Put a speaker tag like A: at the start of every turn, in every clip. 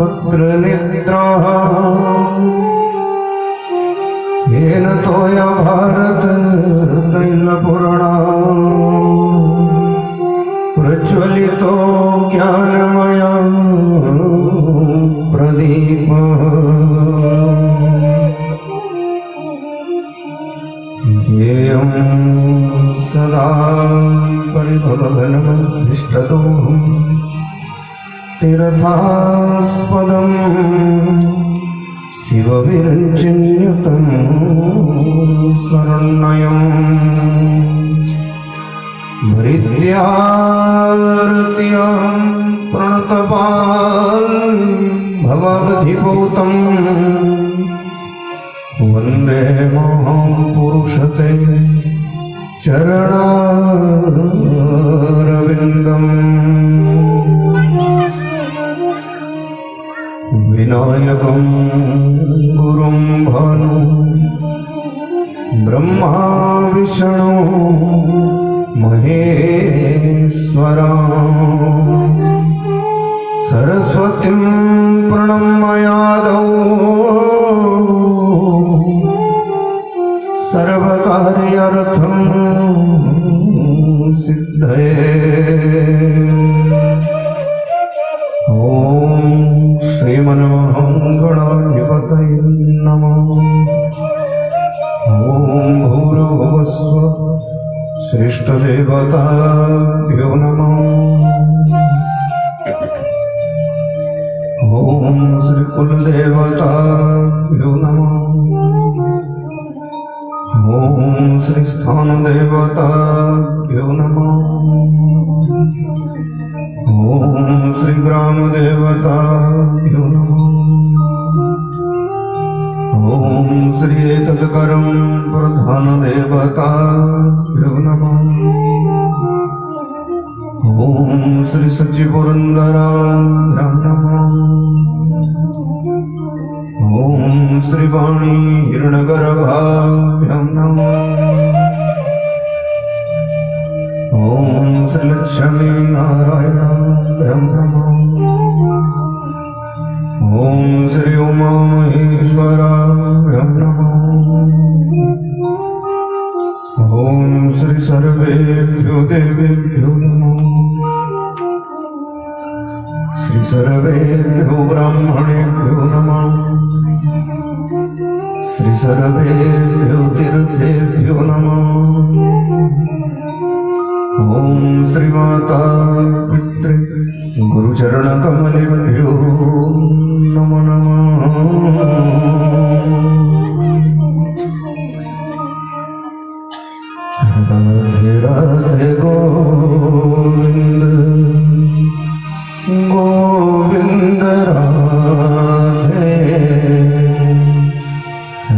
A: पत्र निद्रा येन तोया भारत तैलपूर्णा प्रज्वलितो ज्ञानमया प्रदीप ध्येयं सदा परिभवघनमभीष्टदोहं तीर्थास्पदं शिवविरञ्जन्युतं शरण्यं भृत्यार्त्यां प्रणतपाल भवावधिभूतं वन्दे महापुरुषते चरणारविन्दम् विनायकं गुरुं भानु ब्रह्मा विष्णु महेश्वरा सरस्वतीं प्रणम्यादौ सर्वकार्यार्थं सिद्धये ॐ श्रीमन्महागणाधिपतये नमः। ॐ भूर्भुवस्व श्रेष्ठदेवताभ्यो नमः। ॐ श्रीकुलदेवताभ्यो नमः। ॐ श्रीस्थानदेवताभ्यो नमः। ॐ श्रीग्रामदेवताभ्यो नमः। ॐ श्री एतत्करं प्रधानदेवताभ्यो नमः। ॐ श्री सच्चिपुरन्दराभ्यां नमः। ॐ श्रीवाणी हिरण्यगर्भाभ्यां नमः। ॐ श्रीलक्ष्मी नारायणाभ्यां नमः। ॐ श्री उमा महेश्वराभ्यां नमः। ॐ श्री सर्वेभ्यो देवेभ्यो नमः। श्री सर्वेभ्यो ब्राह्मणेभ्यो नमः। श्री सर्वेभ्यो तीर्थेभ्यो नमः। ॐ श्रीमाता पितृ गुरुचरणकमलेभ्यो नमो नमः। राधे राधे गोविंद गोविंद राधे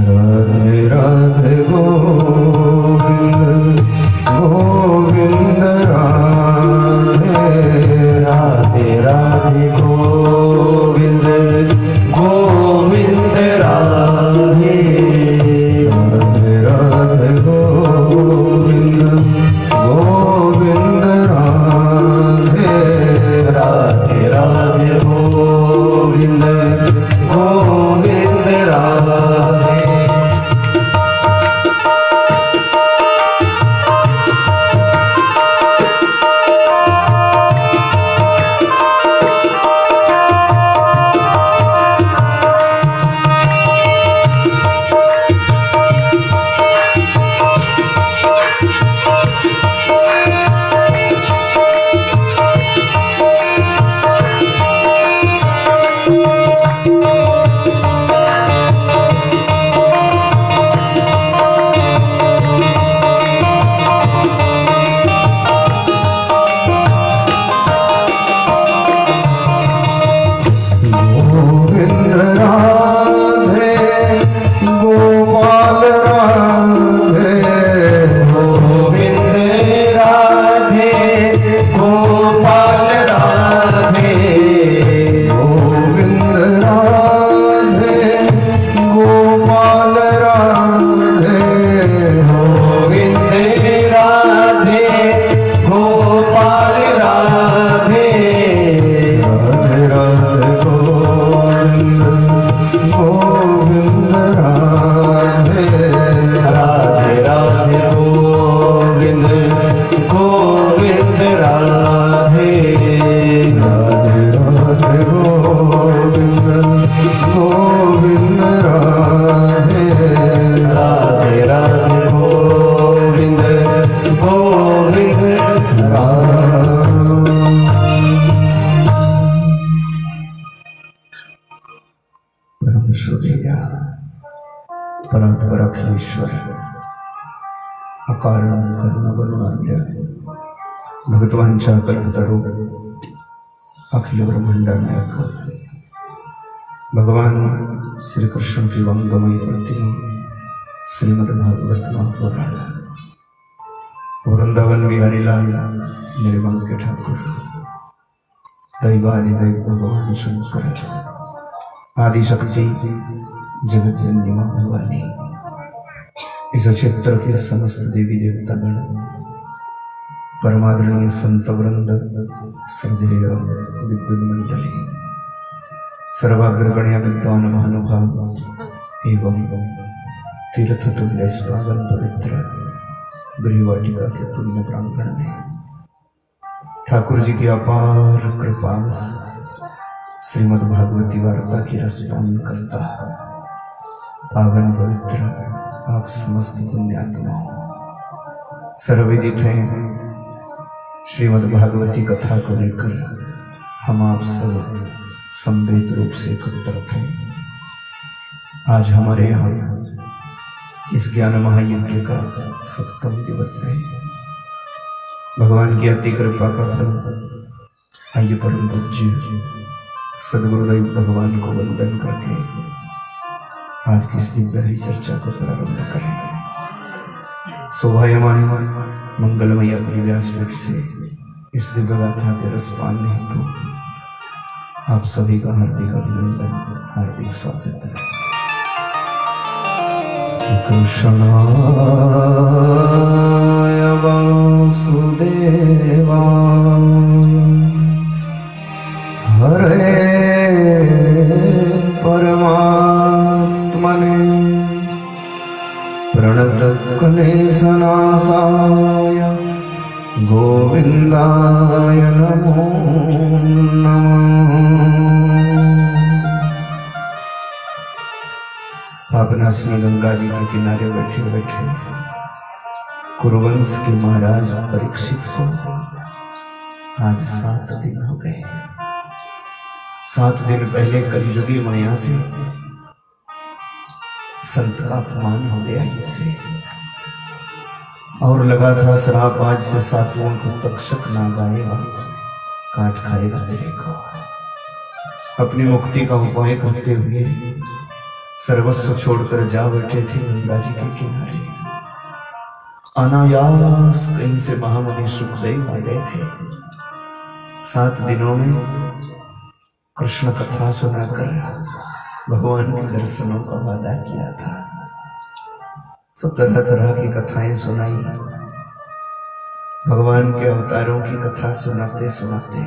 A: राधे राधे गोविंद गोविंद राधे राधे राधे गोविंद गोविंद राधे राधे राधे गोविंद गोविंद राधे राधे राधे गोविंद गोविंद राधे। गोविंद राधे राधे राधे गोविंद गोविंद परम सुदेया परात्पर अखिलेश्वर अकारण करुण वरुणार्य भगवांच्या कल्पतरू अखिल ब्रह्मांड नायक भगवान श्री कृष्ण की वंगमयी प्रतिमा श्रीमद्भागवत महापुराण वृंदावन बिहारी लाल निर्मल के ठाकुर दैवादिदैव भगवान शंकर आदिशक्ति जगत जननी मां भवानी इस क्षेत्र के समस्त देवी देवता गण परमादरणीय संत वृंद श्रद्धेय विद्युत मंडली सर्वाग्रगण्य विद्वान महानुभाव एवं तीर्थ तुल्य पावन पवित्र गृहवाटिका के पुण्य प्रांगण में ठाकुर जी की अपार कृपा श्रीमद् भागवती वार्ता की रसपान करता पावन पवित्र आप समस्त पुण्यात्माओं सर्वविदित हैं श्रीमद् भागवती कथा को लेकर हम आप सब सम्मिलित रूप से एकत्रित हैं। आज हमारे यहाँ इस ज्ञान महायज्ञ का 7वां दिवस है। भगवान की अति कृपा का फल आइए परम पूज्य सदगुरुदेव भगवान को वंदन करके आज की इस दिव्य चर्चा को प्रारंभ करें। शोभायमान मंगलमय अपनी व्यासपीठ से इस दिव्य गाथा के रसपान हेतु आप सभी का हार्दिक अभिनंदन हार्दिक स्वागत है। कृष्णाय वासुदेवाय हरे परमात्मने प्रणत क्लेशनाशाय गोविंदाय नमो नमः। पापनासनी गंगा जी के किनारे बैठे बैठे कुरुवंश के महाराज परीक्षित को आज 7 दिन हो गए। 7 दिन पहले कलियुगी माया से संत का अपमान हो गया इनसे और लगा था श्राप आज से 7 को तक्षक ना गाएगा काट खाएगा तेरे को। अपनी मुक्ति का उपाय करते हुए सर्वस्व छोड़कर जा बैठे थे गंगा जी के किनारे। अनायास कहीं से महामुनि सुखदेव आ गए थे। 7 दिनों में कृष्ण कथा सुनाकर भगवान के दर्शनों का वादा किया था। तो तरह तरह की कथाएं सुनाई। भगवान के अवतारों की कथा सुनाते सुनाते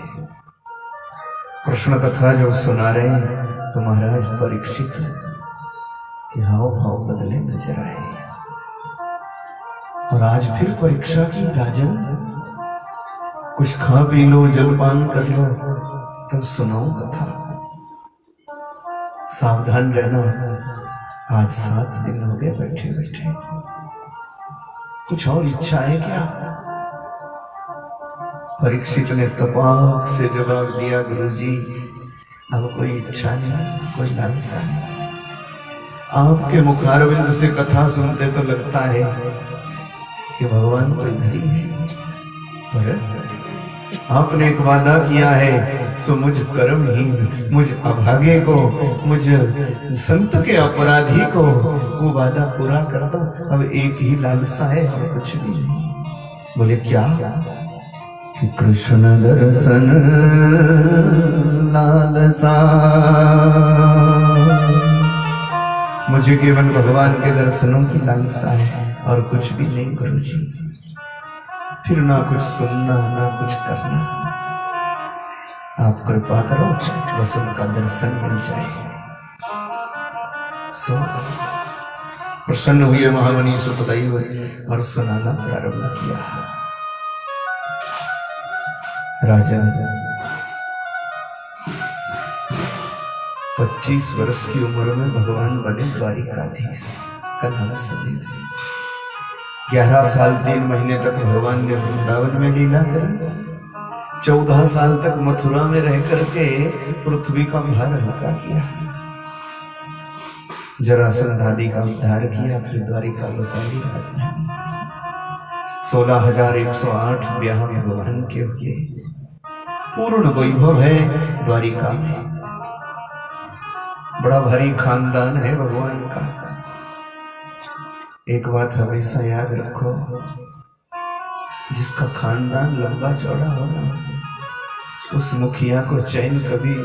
A: कृष्ण कथा जब सुना रहे तो महाराज परीक्षित के हाव भाव बदले नजर आए। और आज फिर परीक्षा की राजन कुछ खा पी लो जलपान कर लो तब सुनाऊं कथा। सावधान रहना। आज 7 दिन हो गए बैठे बैठे। कुछ और इच्छा है क्या? परीक्षित ने तपाक से जवाब दिया गुरुजी अब कोई इच्छा नहीं कोई लालसा नहीं। आपके मुखारविंद से कथा सुनते तो लगता है कि भगवान तो इधर ही है, पर आपने एक वादा किया है सो मुझ कर्महीन मुझ अभागे को मुझ संत के अपराधी को वो वादा पूरा कर दो। अब एक ही लालसा है और कुछ भी नहीं। बोले क्या? कि कृष्ण दर्शन लालसा। मुझे केवल भगवान के दर्शनों की लालसा है और कुछ भी नहीं गुरुजी। फिर ना कुछ सुनना ना कुछ करना। आप कृपा करो बस उनका दर्शन मिल जाए। सो प्रसन्न हुए महामुनि सुखदेव और सुनाना प्रारंभ किया। राजन 25 वर्ष की उम्र में भगवान बने द्वारिकाधीश का नाम सुनिए। 11 साल 3 महीने तक भगवान ने वृंदावन में लीला करी। 14 साल तक मथुरा में रह करके पृथ्वी का भार हल्का किया। जरासंध आदि का उद्धार किया। फिर द्वारिका बसाई राजधानी। 16,108 ब्याह भगवान के हुए। पूर्ण वैभव है द्वारिका में। बड़ा भारी खानदान है भगवान का। एक बात हमेशा याद रखो, जिसका खानदान लंबा चौड़ा होगा उस मुखिया को चैन कभी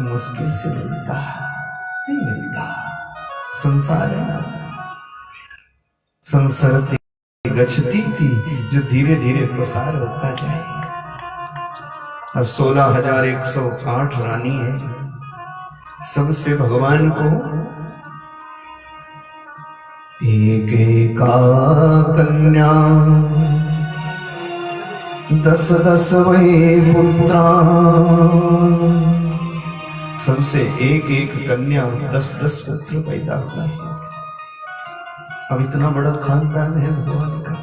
A: मुश्किल से मिलता नहीं मिलता। संसार है ना, संसरती गच्छती थी जो धीरे धीरे प्रसार होता जाए। अब 16,108 रानी है। सबसे भगवान को एक एका कन्या 10-10 वै पुत्रा। सबसे एक एक कन्या 10-10 पुत्र पैदा हुआ। अब इतना बड़ा खानदान है भगवान का।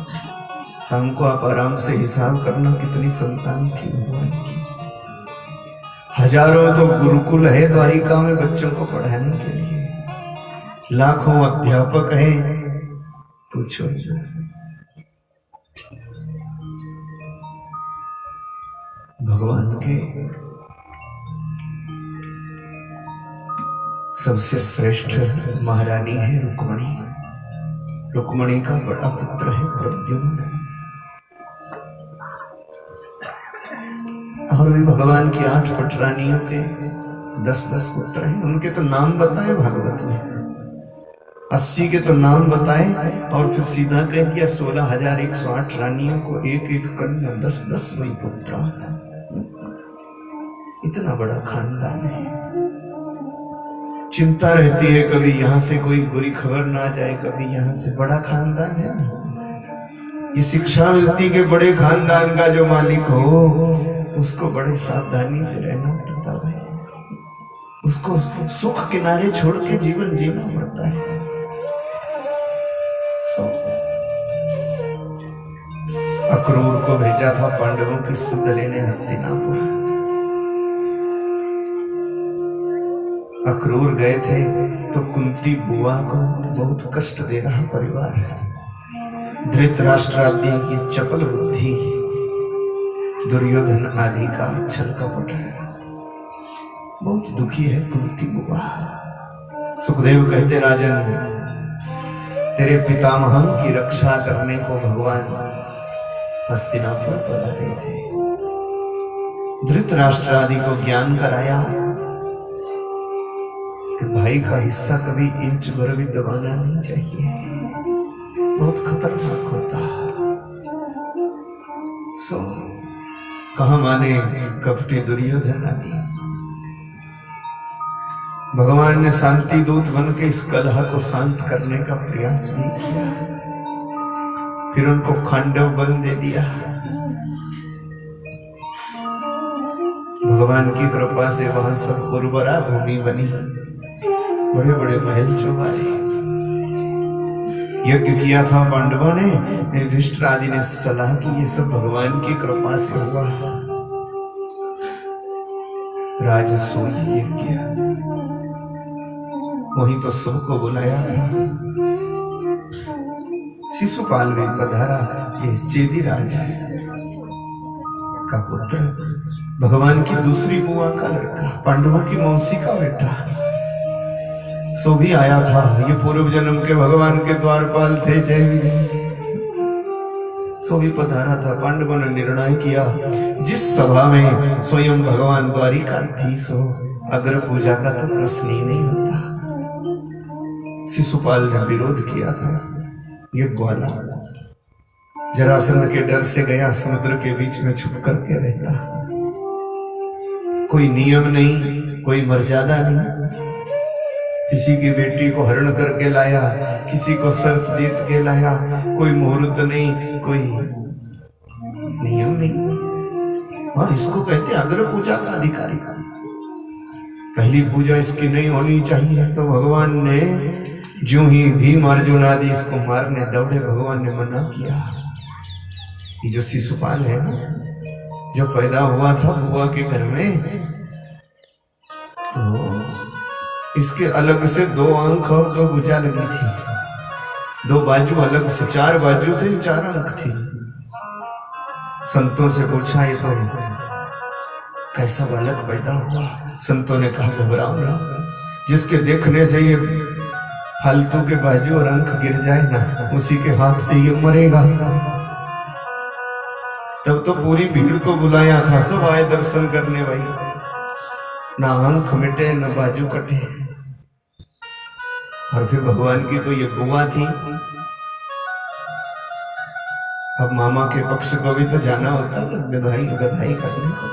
A: शाम को आप आराम से हिसाब करना कितनी संतान थी भगवान की। हजारों तो गुरुकुल है द्वारिका में बच्चों को पढ़ाने के लिए। लाखों अध्यापक हैं। पूछो भगवान के सबसे श्रेष्ठ महारानी है रुक्मणी। रुक्मणी का बड़ा पुत्र है प्रद्युम्न। और भी भगवान की 8 पटरानियों के 10-10 पुत्र हैं। उनके तो नाम बताए भागवत में। 80 के तो नाम बताए और फिर सीधा कह दिया 16,108 रानियों को एक एक कन्या 10-10 वही पुत्र। इतना बड़ा खानदान है। चिंता रहती है कभी यहां से कोई बुरी खबर ना आ जाए, कभी यहां से। बड़ा खानदान है ना। ये शिक्षा मिलती कि बड़े खानदान का जो मालिक हो उसको बड़े सावधानी से रहना पड़ता है। उसको सुख किनारे छोड़ के जीवन जीना पड़ता है। अक्रूर को भेजा था पांडवों की सुध लेने हस्तिनापुर। अक्रूर गए थे तो कुंती बुआ को बहुत कष्ट दे रहा परिवार। धृतराष्ट्र आदि की चपल बुद्धि, दुर्योधन आदि का छल कपट, बहुत दुखी है कुंती बुआ। सुखदेव कहते राजन तेरे पितामह की रक्षा करने को भगवान हस्तिनापुर पधारे थे। धृतराष्ट्र आदि को ज्ञान कराया कि भाई का हिस्सा कभी इंच भर भी दबाना नहीं चाहिए, बहुत खतरनाक होता। कहा माने कपटी दुर्योधन आदि। भगवान ने शांति दूत बन के इस कलह को शांत करने का प्रयास भी किया। फिर उनको खांडव बन दे दिया। भगवान की कृपा से वहां सब उर्वरा भूमि बनी, बड़े बड़े महल चौबारे। यज्ञ किया था पांडवों ने। युधिष्ठिर आदि ने सलाह की ये सब भगवान की कृपा से हुआ। राजसूय यज्ञ वही तो सबको बुलाया था। शिशुपाल भी पधारा। ये चेदीराज का पुत्र, भगवान की दूसरी बुआ का लड़का, पांडवों की मौसी का बेटा, सो भी आया था। ये पूर्व जन्म के भगवान के द्वारपाल थे जय विजय। सो भी पधारा था। पांडवों ने निर्णय किया जिस सभा में स्वयं भगवान द्वारिकाधीश हो, अग्र पूजा का तो प्रश्न ही नहीं होता। शिशुपाल ने विरोध किया था। ये ग्वाला जरासंध के डर से गया, समुद्र के बीच में छुप करके रहता। कोई नियम नहीं, कोई मर्यादा नहीं। किसी की बेटी को हरण करके लाया, किसी को शर्त जीत के लाया। कोई मुहूर्त नहीं, कोई नियम नहीं। और इसको कहते अग्र पूजा का अधिकारी। पहली पूजा इसकी नहीं होनी चाहिए। तो भगवान ने जो ही भीम अर्जुन आदि इसको मारने दौड़े, भगवान ने मना किया। ये जो शिशुपाल है ना, जब पैदा हुआ था बुआ के घर में, तो इसके अलग से 2 आंख और 2 भुजा लगी थी, 2 बाजू अलग से, 4 बाजू थे, 4 आंख थी। संतों से पूछा ये तो कैसा बालक पैदा हुआ? संतों ने कहा घबराओ ना, जिसके देखने से ये फालतू के बाजू और आंख गिर जाए ना, उसी के हाथ से ये मरेगा। तब तो पूरी भीड़ को बुलाया था, सब आए दर्शन करने। भाई ना आंख मिटे ना बाजू कटे। और फिर भगवान की तो ये बुआ थी। अब मामा के पक्ष को भी तो जाना होता, जब बधाई करने को।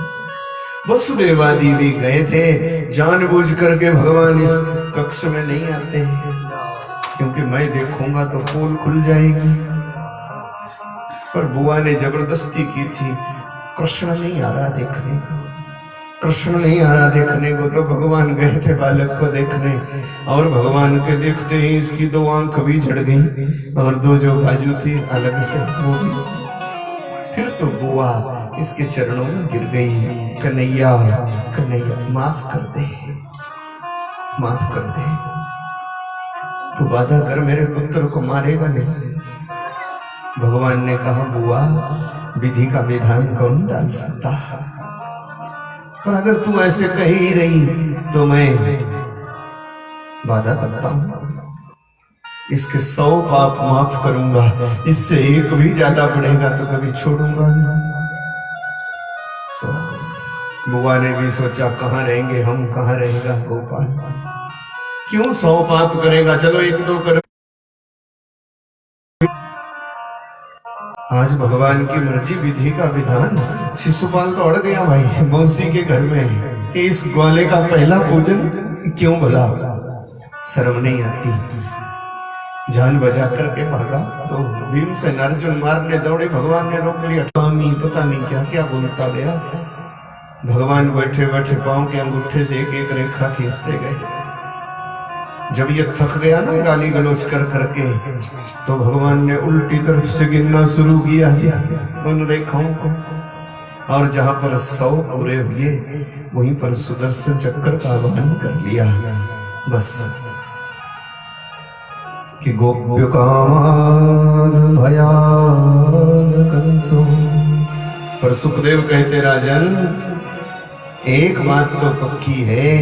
A: वसुदेवादी भी गए थे, जानबूझ करके भगवान इस कक्ष में नहीं आते, क्योंकि मैं देखूंगा तो पोल खुल जाएगी। पर बुआ ने जबरदस्ती की थी, कृष्ण नहीं आ रहा देखने को, कृष्ण नहीं आ रहा देखने को। तो भगवान गए थे बालक को देखने, और भगवान के देखते ही इसकी 2 आंख भी झड़ गई, और 2 जो बाजू थी अलग से वो भी। फिर तो बुआ इसके चरणों में गिर गई, कन्हैया कन्हैया माफ कर दे, माफ कर दे, तू वादा कर मेरे पुत्र को मारेगा नहीं। भगवान ने कहा बुआ, विधि का विधान कौन डाल सकता, पर अगर तू ऐसे कह ही रही तो मैं वादा करता हूं, इसके 100 पाप माफ करूंगा, इससे 1 भी ज्यादा बढ़ेगा तो कभी छोड़ूंगा नहीं। बुआ ने भी सोचा कहां रहेंगे हम, कहां रहेगा गोपाल, क्यों 100 पाप करेगा, चलो 1-2 कर। आज भगवान की मर्जी, विधि का विधान। शिशुपाल तो अड़ गया भाई मौसी के घर में कि इस ग्वाले का पहला पूजन क्यों भला, शर्म नहीं आती। जान बजा करके भागा तो भीम से अर्जुन मारने दौड़े, भगवान ने रोक लिया। स्वामी पता नहीं क्या क्या बोलता गया। भगवान बैठे बैठे पांव के अंगूठे से 1-1 रेखा खींचते गए। जब ये थक गया ना गाली गलौज कर करके, तो भगवान ने उल्टी तरफ से गिनना शुरू किया उन रेखाओं को, और जहां पर 100 पूरे हुए वहीं पर सुदर्शन चक्र का आह्वान कर लिया। बस कि गोप्य कामान भयाद कंसो। पर सुखदेव कहते राजन, एक बात तो पक्की है,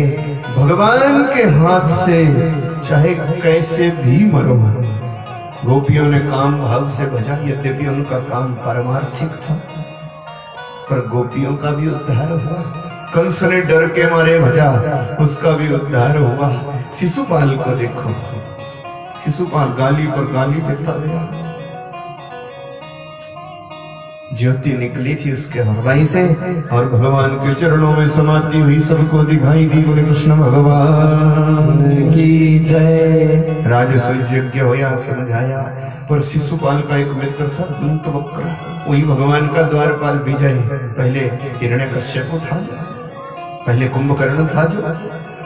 A: भगवान के हाथ से चाहे कैसे भी मरो। गोपियों ने काम भाव से भजा, यद्यपि उनका काम पारमार्थिक था, पर गोपियों का भी उद्धार हुआ। कंस ने डर के मारे भजा, उसका भी उद्धार हुआ। शिशुपाल को देखो, शिशुपाल गाली पर गाली देता गया, ज्योति निकली थी उसके हृदय से और भगवान के चरणों में समाती हुई सबको दिखाई दी। बोले कृष्ण भगवान की जय। राजसूय यज्ञ होया, समझाया, पर शिशुपाल का एक मित्र था दंतवक्र, वही भगवान का द्वारपाल विजय। पहले हिरण्यकश्यप था, पहले कुंभकर्ण था,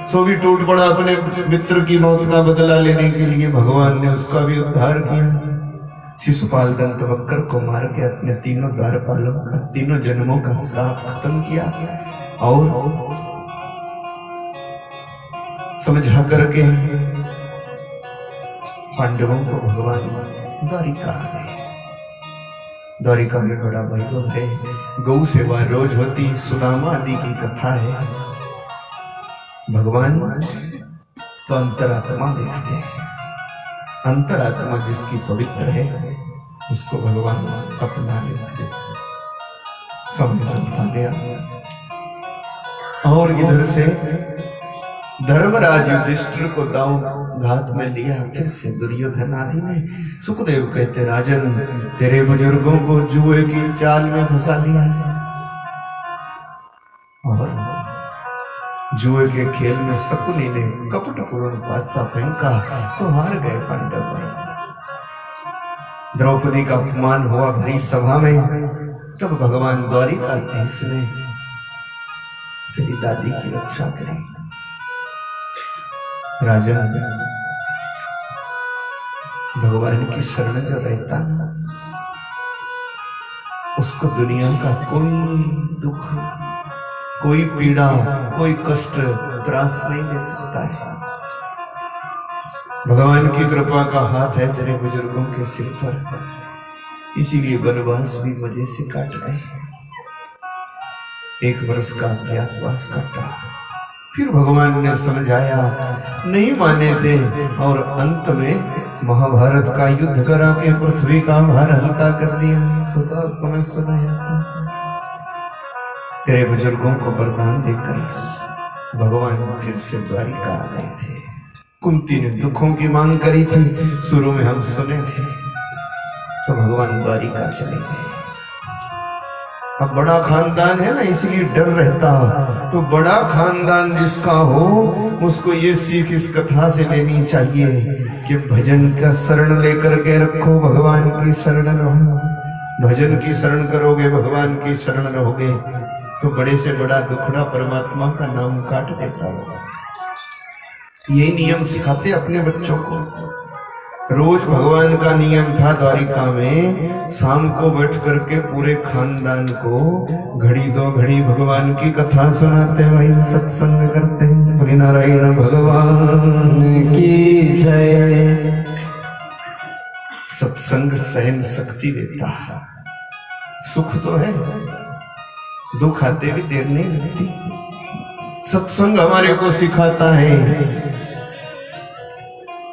A: सो भी टूट पड़ा अपने मित्र की मौत का बदला लेने के लिए। भगवान ने उसका भी उद्धार किया। शिशुपाल दंतवक्र को मार के अपने 3 द्वारपालों का 3 जन्मों का श्राप खत्म किया, और समझा करके पांडवों को भगवान द्वारिका आ गए। द्वारिका में बड़ा वैभव है, गौ सेवा रोज होती, सुदामा आदि की कथा है। भगवान तो अंतरात्मा देखते हैं, अंतरात्मा जिसकी पवित्र है उसको भगवान अपना लेते। समय चलता गया और इधर से धर्मराज युधिष्ठिर को दांव घात में लिया। फिर से दुर्योधन आदि ने, सुखदेव कहते राजन, तेरे बुजुर्गों को जुए की चाल में फंसा लिया और जुए के खेल में शकुनी ने कपटपूर्ण पासा फेंका तो हार गए पांडव भाई। द्रौपदी का अपमान हुआ भरी सभा में। तब भगवान द्वारिकाधीश ने तेरी दादी की रक्षा करी, राजन, भगवान की शरण जो रहता ना, उसको दुनिया का कोई दुख, कोई पीड़ा, कोई कष्ट त्रास नहीं दे सकता है। भगवान की कृपा का हाथ है तेरे बुजुर्गों के सिर पर, इसीलिए वनवास भी मजे से काट रहे हैं। 1 वर्ष का अज्ञातवास काटा, फिर भगवान ने समझाया, नहीं माने थे, और अंत में महाभारत का युद्ध करा के पृथ्वी का भार हल्का कर दिया। सुता आपको मैं सुनाया था। तेरे बुजुर्गों को वरदान देकर भगवान फिर से द्वारिका आ गए थे। कुंती ने दुखों की मांग करी थी, शुरू में हम सुने थे, तो भगवान द्वारिका चले गए। अब बड़ा खानदान है ना, इसलिए डर रहता। तो बड़ा खानदान जिसका हो, उसको ये सीख इस कथा से लेनी चाहिए कि भजन का शरण लेकर के रखो, भगवान की शरण रहो। भजन की शरण करोगे, भगवान की शरण रहोगे, तो बड़े से बड़ा दुखड़ा परमात्मा का नाम काट देता हो। यही नियम सिखाते अपने बच्चों को। रोज भगवान का नियम था द्वारिका में, शाम को बैठ करके पूरे खानदान को घड़ी 2 घड़ी भगवान की कथा सुनाते, वही सत्संग करते। बोले नारायण भगवान की जय। सत्संग सहन शक्ति देता, सुख तो है, दुख आते भी देर नहीं लगती। सत्संग हमारे को सिखाता है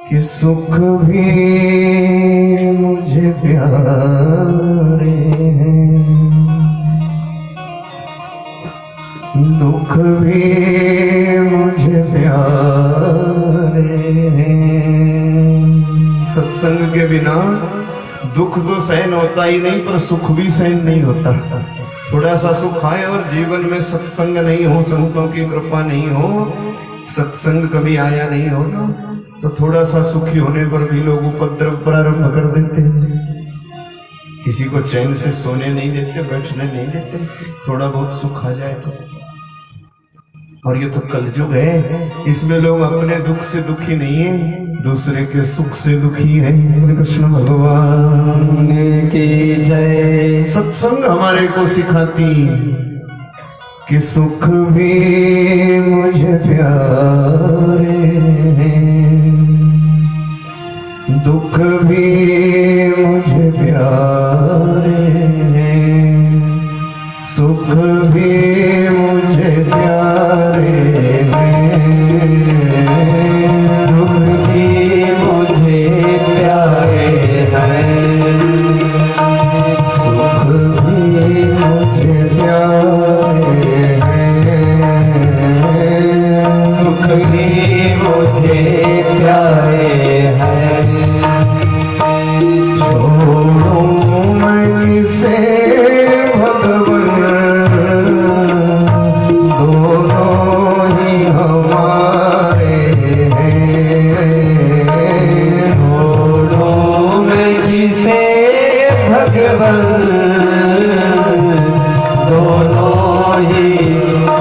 A: कि सुख भी मुझे प्यारे हैं, दुख भी मुझे प्यारे हैं। सत्संग के बिना दुख तो सहन होता ही नहीं, पर सुख भी सहन नहीं होता। थोड़ा सा सुख आए और जीवन में सत्संग नहीं हो, संतों की कृपा नहीं हो, सत्संग कभी आया नहीं हो ना, तो थोड़ा सा सुखी होने पर भी लोग उपद्रव प्रारंभ कर देते हैं। किसी को चैन से सोने नहीं देते, बैठने नहीं देते, थोड़ा बहुत सुख आ जाए तो। और ये तो कलयुग है, इसमें लोग अपने दुख से दुखी नहीं है, दूसरे के सुख से दुखी है। कृष्ण भगवान की जय। सत्संग हमारे को सिखाती कि सुख भी मुझे प्यारे हैं, दुख भी मुझे प्यारे हैं, सुख भी मुझे प्यारे हैं, दुख भी मुझे प्यारे हैं, सुख भी मुझे प्यारे हैं, दुख भी मुझे प्यारे हैं। छोड़ो मैं किसे भगवन, दोनों ही हमारे हैं। छोड़ो मैं किसे भगवन, दोनों ही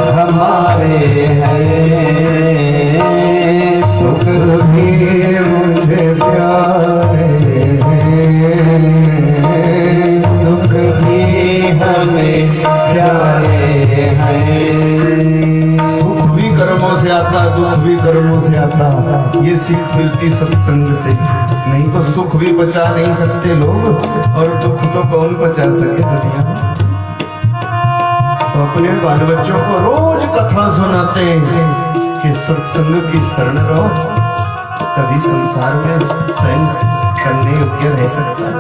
A: हमारे हैं, सुख भी मुझे प्यारे हैं, दुख भी हमें प्यारे हैं। सुख भी कर्मों से आता, दुख भी कर्मों से आता, ये सीख मिलती सत्संग से। नहीं तो सुख भी बचा नहीं सकते लोग, और दुख तो कौन बचा सके दुनिया में। तो अपने बाल बच्चों को रोज कथा सुनाते हैं कि सत्संग की शरण रहो, तभी संसार में सहन करने योग्य रह सकता है।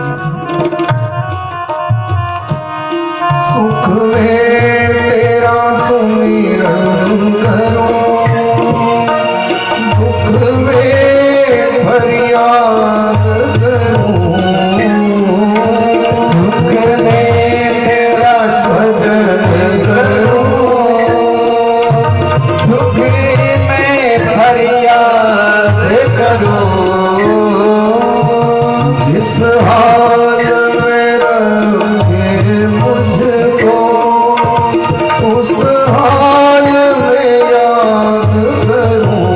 A: सुख में तेरा सुमिरन करूं, दुख में फरियाद करूं, सुख में तेरा भजन करूं, दुख में फरियाद करूं, जिस हाल में रखे मुझको उस हाल में याद करूं,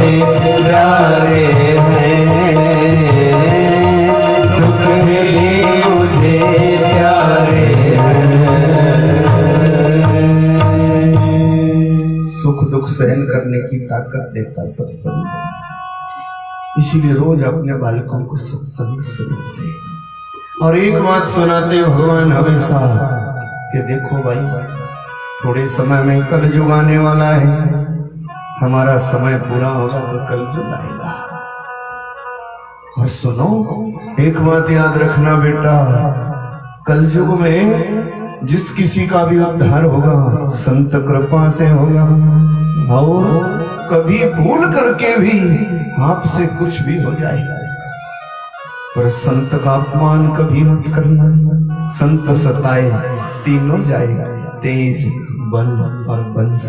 B: प्यारे हैं, दुख भी मुझे प्यारे हैं।
A: सुख दुख सहन करने की ताकत देता सत्संग, इसीलिए रोज अपने बालकों को सत्संग सुनाते और एक बात सुनाते भगवान हमेशा कि देखो भाई, थोड़े समय में कल युग आने वाला है, हमारा समय पूरा होगा तो कल युग आएगा। और सुनो, एक बात याद रखना बेटा, कल युग में जिस किसी का भी उद्धार होगा संत कृपा से होगा, और कभी भूल करके भी आपसे कुछ भी हो जाए पर संत का अपमान कभी मत करना। संत सताए तीनों जाए, तेज बल और बंस।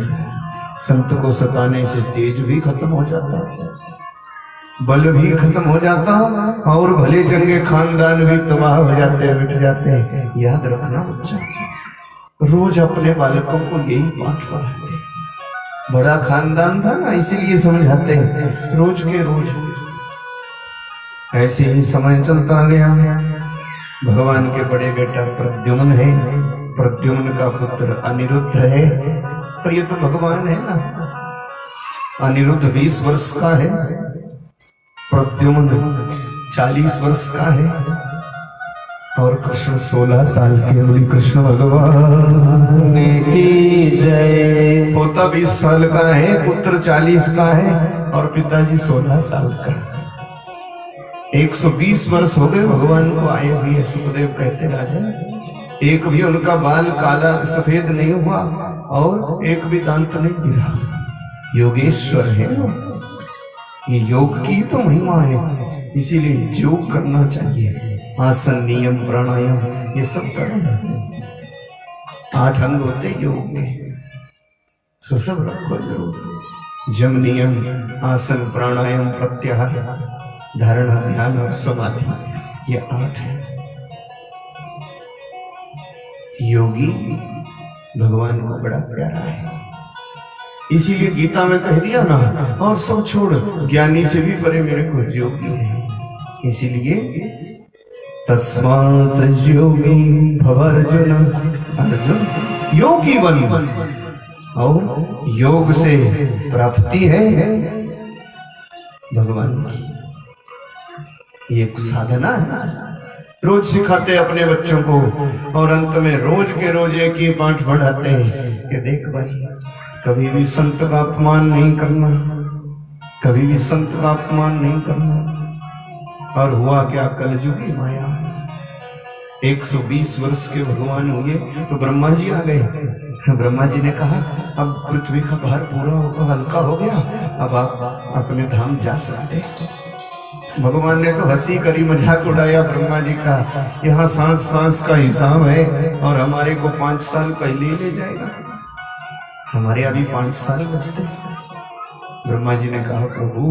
A: संत को सताने से तेज भी खत्म हो जाता, बल भी खत्म हो जाता, और भले चंगे खानदान भी तबाह हो जाते, मिट जाते। याद रखना बच्चा, रोज अपने बालकों को यही पाठ पढ़ाते। बड़ा खानदान था ना, इसीलिए समझाते हैं रोज के रोज। ऐसे ही समय चलता गया। भगवान के बड़े बेटा प्रद्युम्न है, प्रद्युम्न का पुत्र अनिरुद्ध है, पर ये तो भगवान है ना। अनिरुद्ध 20 वर्ष का है, प्रद्युम्न 40 वर्ष का है, और कृष्ण 16 साल के। बोली कृष्ण भगवान की जय। पोता 20 साल का है, पुत्र 40 का है, और पिताजी 16 साल का। 120 वर्ष हो गए भगवान को आए हुए। सुखदेव कहते राजन, एक भी उनका बाल काला सफेद नहीं हुआ और एक भी दांत नहीं गिरा। योगेश्वर है वो। ये योग की तो महिमा है, इसीलिए योग करना चाहिए। आसन, नियम, प्राणायाम ये सब करना। 8 अंग होते योग के, सो सब रखो जरूर। जम, नियम, आसन, प्राणायाम, प्रत्याहार, धारणा, ध्यान और समाधि, ये 8 है। योगी भगवान को बड़ा प्यारा है, इसीलिए गीता में कह दिया ना, और सब छोड़, ज्ञानी से भी परे मेरे को योगी है। इसीलिए तस्मात् योगी भव अर्जुन, अर्जुन योगी बन। और योग से प्राप्ति है भगवान की, ये एक साधना है। रोज सिखाते अपने बच्चों को, और अंत में रोज के रोज एक ही पाठ पढ़ाते हैं कि देख भाई, कभी भी संत का अपमान नहीं करना, कभी भी संत का अपमान नहीं करना। और हुआ क्या, कलयुगी माया। 120 वर्ष के भगवान हुए तो ब्रह्मा जी आ गए। ब्रह्मा जी ने कहा अब पृथ्वी का भार पूरा होगा, हल्का हो गया, अब आप अपने धाम जा सकते। भगवान ने तो हंसी करी, मजाक उड़ाया ब्रह्मा जी का। यहाँ सांस सांस का हिसाब है, और हमारे को 5 साल पहले ही ले जाएगा। हमारे अभी 5 साल बचते। ब्रह्मा जी ने कहा प्रभु,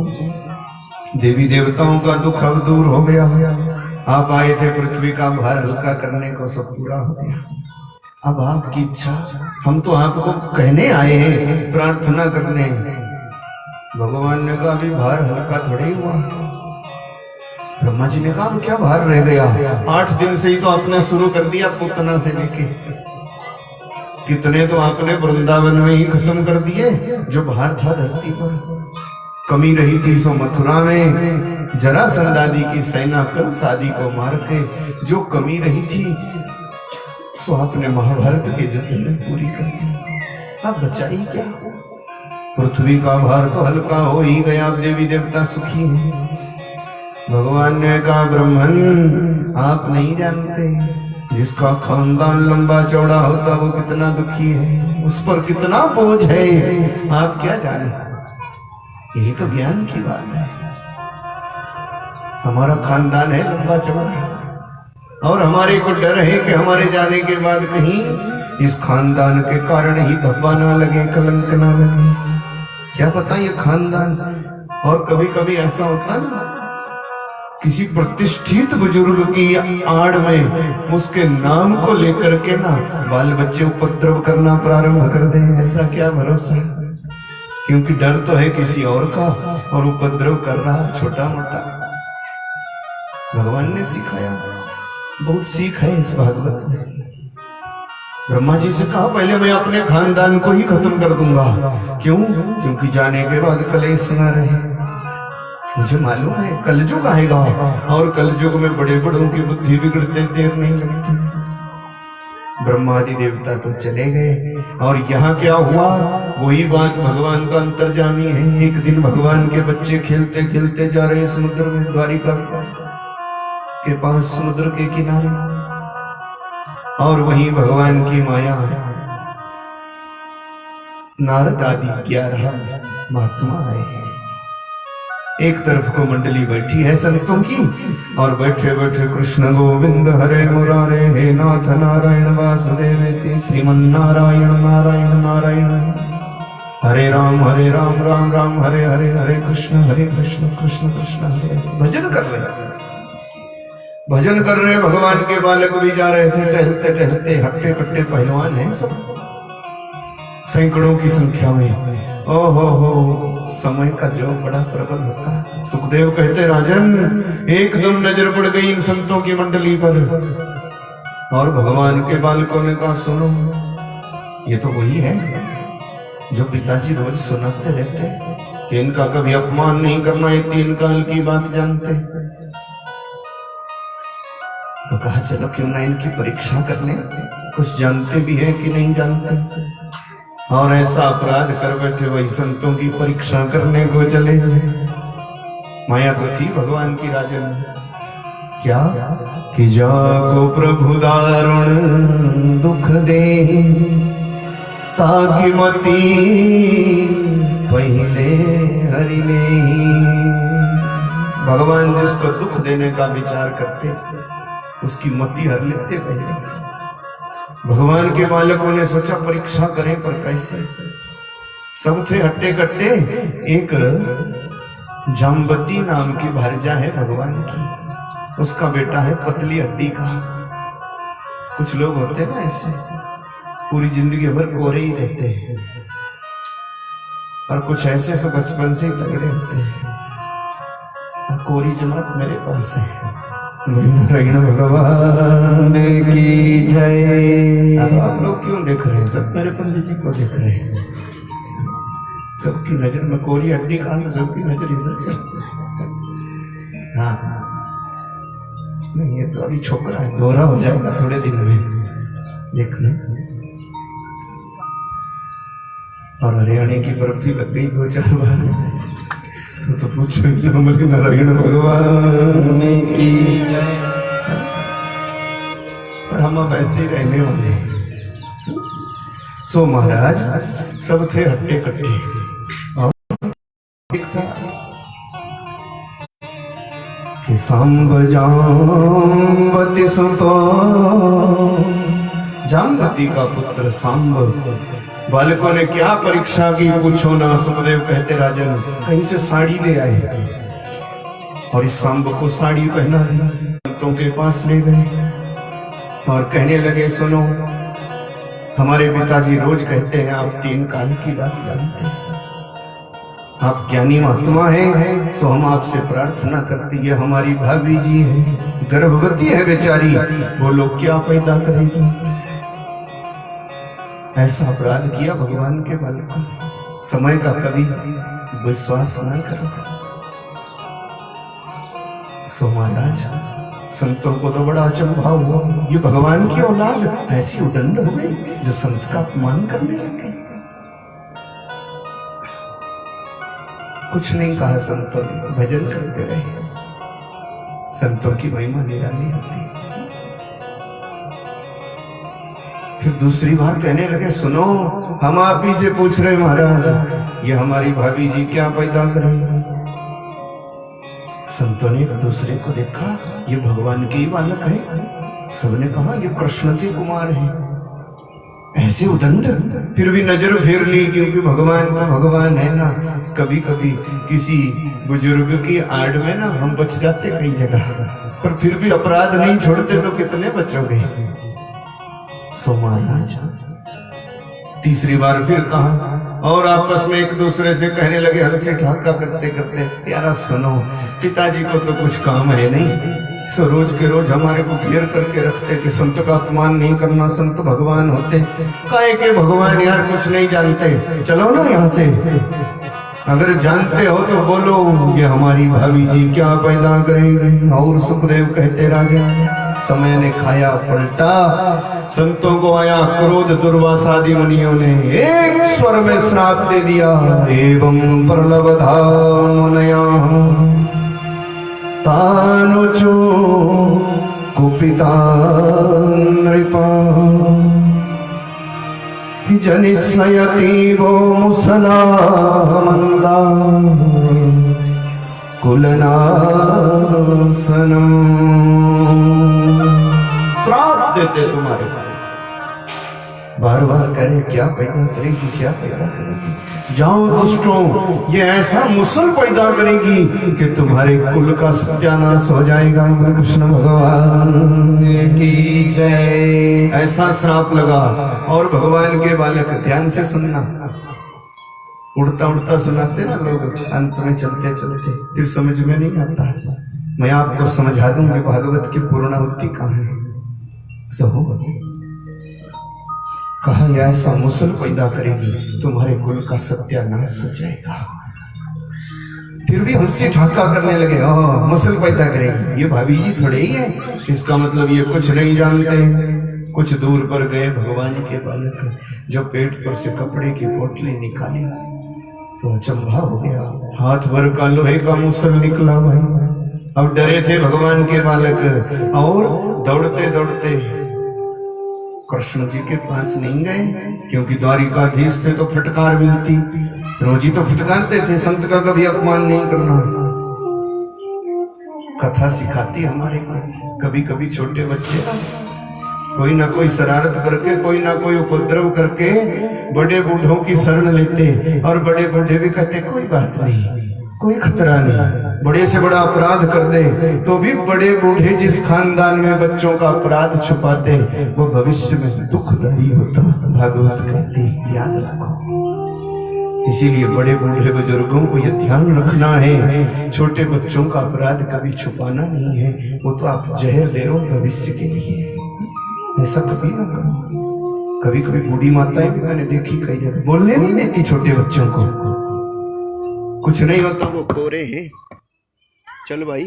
A: देवी देवताओं का दुख अब दूर हो गया, आप आए थे पृथ्वी का भार हल्का करने को, सब पूरा हो गया। अब आपकी इच्छा, हम तो आपको कहने आए हैं, प्रार्थना करने। भगवान ने कहा अभी भार हल्का थोड़ी हुआ। ब्रह्मा जी ने कहा अब क्या भार रह गया, 8 दिन से ही तो आपने शुरू कर दिया, पूतना से लेके कितने तो आपने वृंदावन में ही खत्म कर दिए। जो भार था धरती पर, कमी रही थी सो मथुरा में जरासंध आदि की सेना कंस आदि को मार के जो कमी रही थी सो आपने महाभारत के युद्ध में पूरी कर दी। अब बचाई क्या, पृथ्वी का भार तो हल्का हो ही गया, अब देवी देवता सुखी हैं। भगवान ने कहा ब्रह्मन आप नहीं जानते, जिसका खानदान लंबा चौड़ा होता वो कितना दुखी है, उस पर कितना बोझ है, आप क्या जाने। यही तो ज्ञान की बात है। हमारा खानदान है लंबा चौड़ा, और हमारे को डर है कि हमारे जाने के बाद कहीं इस खानदान के कारण ही धब्बा ना लगे, कलंक ना लगे, क्या पता ये खानदान। और कभी कभी ऐसा होता ना, किसी प्रतिष्ठित बुजुर्ग की आड़ में उसके नाम को लेकर के ना बाल बच्चे उपद्रव करना प्रारंभ कर दें, ऐसा क्या भरोसा। क्योंकि डर तो है किसी और का, और उपद्रव कर रहा छोटा मोटा। भगवान ने सिखाया, बहुत सीख है इस भागवत में। ब्रह्मा जी से कहा पहले मैं अपने खानदान को ही खत्म कर दूंगा। क्यों? क्योंकि जाने के बाद कलेश न रहे। मुझे मालूम है कलयुग आएगा और कलयुग में बड़े बड़ों की बुद्धि बिगड़ते देर नहीं लगती। ब्रह्मादि देवता तो चले गए और यहाँ क्या हुआ? वही बात भगवान का अंतर्जामी है। एक दिन भगवान के बच्चे खेलते खेलते जा रहे समुद्र में, द्वारिका के पास समुद्र के किनारे, और वहीं भगवान की माया नारद आदि 11 महात्मा आए। एक तरफ को मंडली बैठी है संतों की, और बैठे बैठे कृष्ण गोविंद हरे मुरारे हे नाथ नारायण वासुदेव श्रीमन नारायण नारायण नारायण हरे राम राम राम हरे हरे हरे कृष्ण कृष्ण कृष्ण हरे हरे। भजन कर रहे, भजन कर रहे। भगवान के बालक भी जा रहे थे टहलते टहलते, हट्टे कट्टे पहलवान हैं सब, सैकड़ों की संख्या में। हो समय का जो बड़ा प्रबल होता है। सुखदेव कहते राजन एकदम नजर पड़ गई इन संतों की मंडली पर, और भगवान के बालकों ने कहा सुनो, ये तो वही है जो पिताजी रोज सुनाते रहते कि इनका कभी अपमान नहीं करना, ये 3 काल की बात जानते। तो कहा चलो क्यों ना इनकी परीक्षा कर लें, कुछ जानते भी है कि नहीं जानते। और ऐसा अपराध कर बैठे वही संतों की परीक्षा करने को चले। माया तो थी भगवान की राजन, क्या कि जाको प्रभु दारुण दुख दे ताकि मती पहले हरि ने। भगवान जिसको दुख देने का विचार करते उसकी मति हर लेते पहले। भगवान के बालकों ने सोचा परीक्षा करें, पर कैसे? सब थे हट्टे कट्टे। एक जाम्बती नाम की भारजा है भगवान की, उसका बेटा है पतली हड्डी का। कुछ लोग होते ना ऐसे, पूरी जिंदगी भर कोरे ही रहते हैं, और कुछ ऐसे सो बचपन से ही तगड़े होते हैं। कोरी जमात मेरे पास है। नारायण भगवान की जय। अब आप लोग क्यों देख रहे हैं? सब मेरे पंडित जी को देख रहे हैं। सबकी नजर में कोरी हड्डी कहाँ, तो सबकी नजर इधर से। हाँ नहीं, ये तो अभी छोकरा है, दोहरा हो जाएगा थोड़े दिन में, देखना। और हरियाणा की बर्फी लग गई 2-4 बार, तो पूछो ही नारायण भगवान की जय। पर हम अब ऐसे ही रहने वाले हैं। सो महाराज सब थे हट्टे कट्टे, और एक था कि सांब जाम्बती सुतो, जाम्बती का पुत्र सांब। बालकों ने क्या परीक्षा की पूछो ना। सुखदेव कहते राजन कहीं से साड़ी ले आए, और इस सांब को साड़ी पहना दी, संतों के पास ले गए और कहने लगे सुनो, हमारे पिताजी रोज कहते हैं आप 3 काल की बात जानते हैं, आप ज्ञानी महात्मा हैं, सो हम आपसे प्रार्थना करते, ये हमारी भाभी जी है, गर्भवती है बेचारी, वो लोग क्या पैदा करेगी। ऐसा अपराध किया भगवान के बालकों। समय का कभी विश्वास न करो। सो महाराज संतों को तो बड़ा अचंभा हुआ, ये भगवान की औलाद ऐसी उदंड हो गई जो संत का अपमान करने लग गई। कुछ नहीं कहा संतों ने, भजन करते रहे। संतों की महिमा निराली होती। फिर दूसरी बार कहने लगे सुनो, हम आप ही से पूछ रहे महाराज, ये हमारी भाभी जी क्या पैदा करें। संतों ने एक दूसरे को देखा, ये भगवान के ही बालक है। सबने कहा ये कृष्ण के कुमार हैं। ऐसे उदंड फिर भी नजर फेर ली, क्योंकि भगवान का भगवान है ना। कभी कभी किसी बुजुर्ग की आड़ में ना हम बच जाते कई जगह, पर फिर भी अपराध नहीं छोड़ते तो कितने बचोगे। सो महाराज तीसरी बार फिर कहा, और आपस में एक दूसरे से कहने लगे, हंसी ठाका करते करते, यारा सुनो, पिताजी को तो कुछ काम है नहीं, सो रोज के रोज हमारे को घेर करके रखते कि संत का अपमान नहीं करना, संत भगवान होते। काहे के भगवान यार कुछ नहीं जानते, चलो ना यहाँ से। अगर जानते हो तो बोलो, ये हमारी भाभी जी क्या पैदा करेंगे। और सुखदेव कहते, राजा समय ने खाया पलटा, संतों को आया क्रोध, दुर्वासादि मुनियों ने एक स्वर में श्राप दे दिया, एवं प्रलबधा मुनया तानुचो कुपिता नृपा कि जनिष्यति वो मुसला मंदा कुलनासनम। श्राप देते तुम्हारे बार बार करे, क्या पैदा करेगी, क्या पैदा करेगी। जाओ दुष्टों, ये ऐसा मुसल पैदा करेगी कि तुम्हारे कुल का सत्यानाश हो जाएगा। कृष्ण भगवान की जय। ऐसा श्राप लगा। और भगवान के बालक ध्यान से सुनना, उड़ता उड़ता सुनाते ना लोग, अंत में चलते चलते फिर समझ में नहीं आता। मैं आपको समझा दूं कि भागवत की पूर्णाहुति कहाँ है। सहो कहा, ऐसा मुसल पैदा करेगी तुम्हारे कुल का सत्यानाश हो जाएगा। फिर भी हंसी ठाका करने लगे, मुसल पैदा करेगी, ये भाभी जी थोड़े ही है, इसका मतलब ये कुछ नहीं जानते। कुछ दूर पर गए भगवान के बालक, जब पेट पर से कपड़े की पोटली निकाली तो अचंभा हो गया, हाथ भर का लोहे का मुसल निकला भाई। अब डरे थे भगवान के बालक और दौड़ते दौड़ते कृष्ण जी के पास नहीं गए, क्योंकि द्वारिकाधीश थे तो फटकार मिलती, रोजी तो फटकारते थे, संत का कभी अपमान नहीं करना। कथा सिखाती हमारे को, कभी कभी छोटे बच्चे कोई ना कोई शरारत करके, कोई ना कोई उपद्रव करके बड़े बूढ़ों की शरण लेते, और बड़े बूढ़े भी कहते कोई बात नहीं, कोई खतरा नहीं। बड़े से बड़ा अपराध कर दे तो भी बड़े बूढ़े जिस खानदान में बच्चों का अपराध छुपाते, वो भविष्य में दुखदायी होता। भागवत कहती, याद रखो। इसीलिए बड़े बूढ़े बुजुर्गों को यह ध्यान रखना है, छोटे बच्चों का अपराध कभी छुपाना नहीं है, वो तो आप जहर दे रहे हो भविष्य के लिए। ऐसा कभी ना करो। कभी कभी बूढ़ी माताएं भी मैंने देखी कई जगह बोलने नहीं देती छोटे बच्चों को, कुछ नहीं होता, वो कोरे हैं, चल भाई।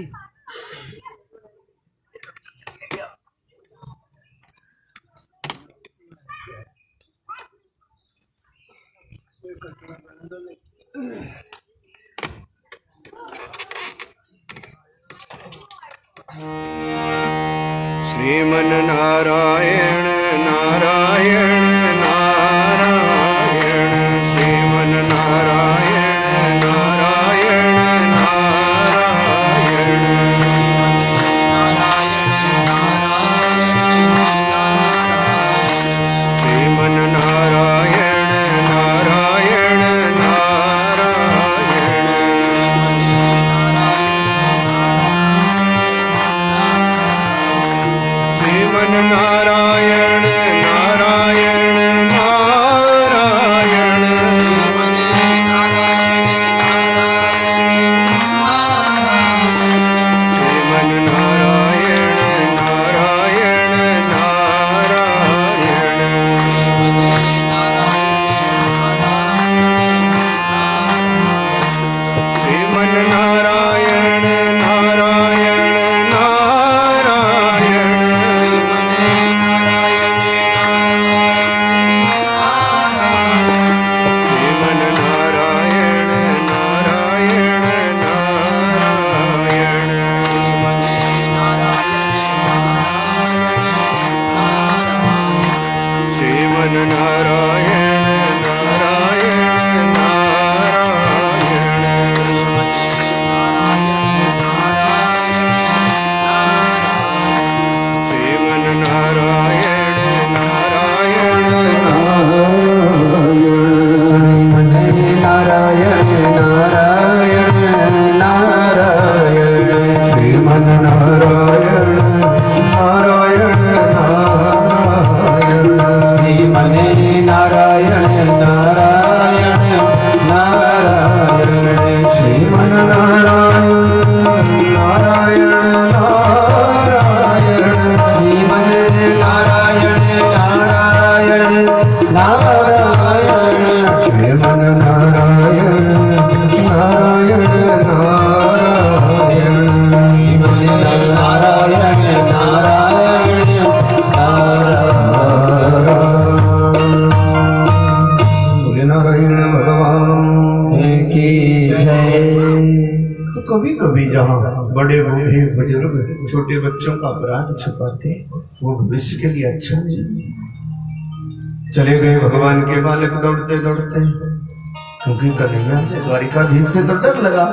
A: श्रीमन नारायण नारायण नारायण, श्रीमन नारायण नारायण नारायण, श्रीमन नारायण नारायण नारायण, श्रीमन नारायण नारायण नारायण, श्रीमन नारायण नारायण नारायण, श्रीमन नारायण नारायण नारायण, श्रीमन नारायण नारायण नारायण, श्रीमन नारायण नारायण नारायण, कभी कभी जहाँ बड़े बूढ़े बुजुर्ग छोटे बच्चों का अपराध छुपाते, वो भविष्य के लिए अच्छा नहीं। चले गए भगवान के बालक दौड़ते दौड़ते, क्योंकि कन्हैया से द्वारिकाधीश से तो डर लगा।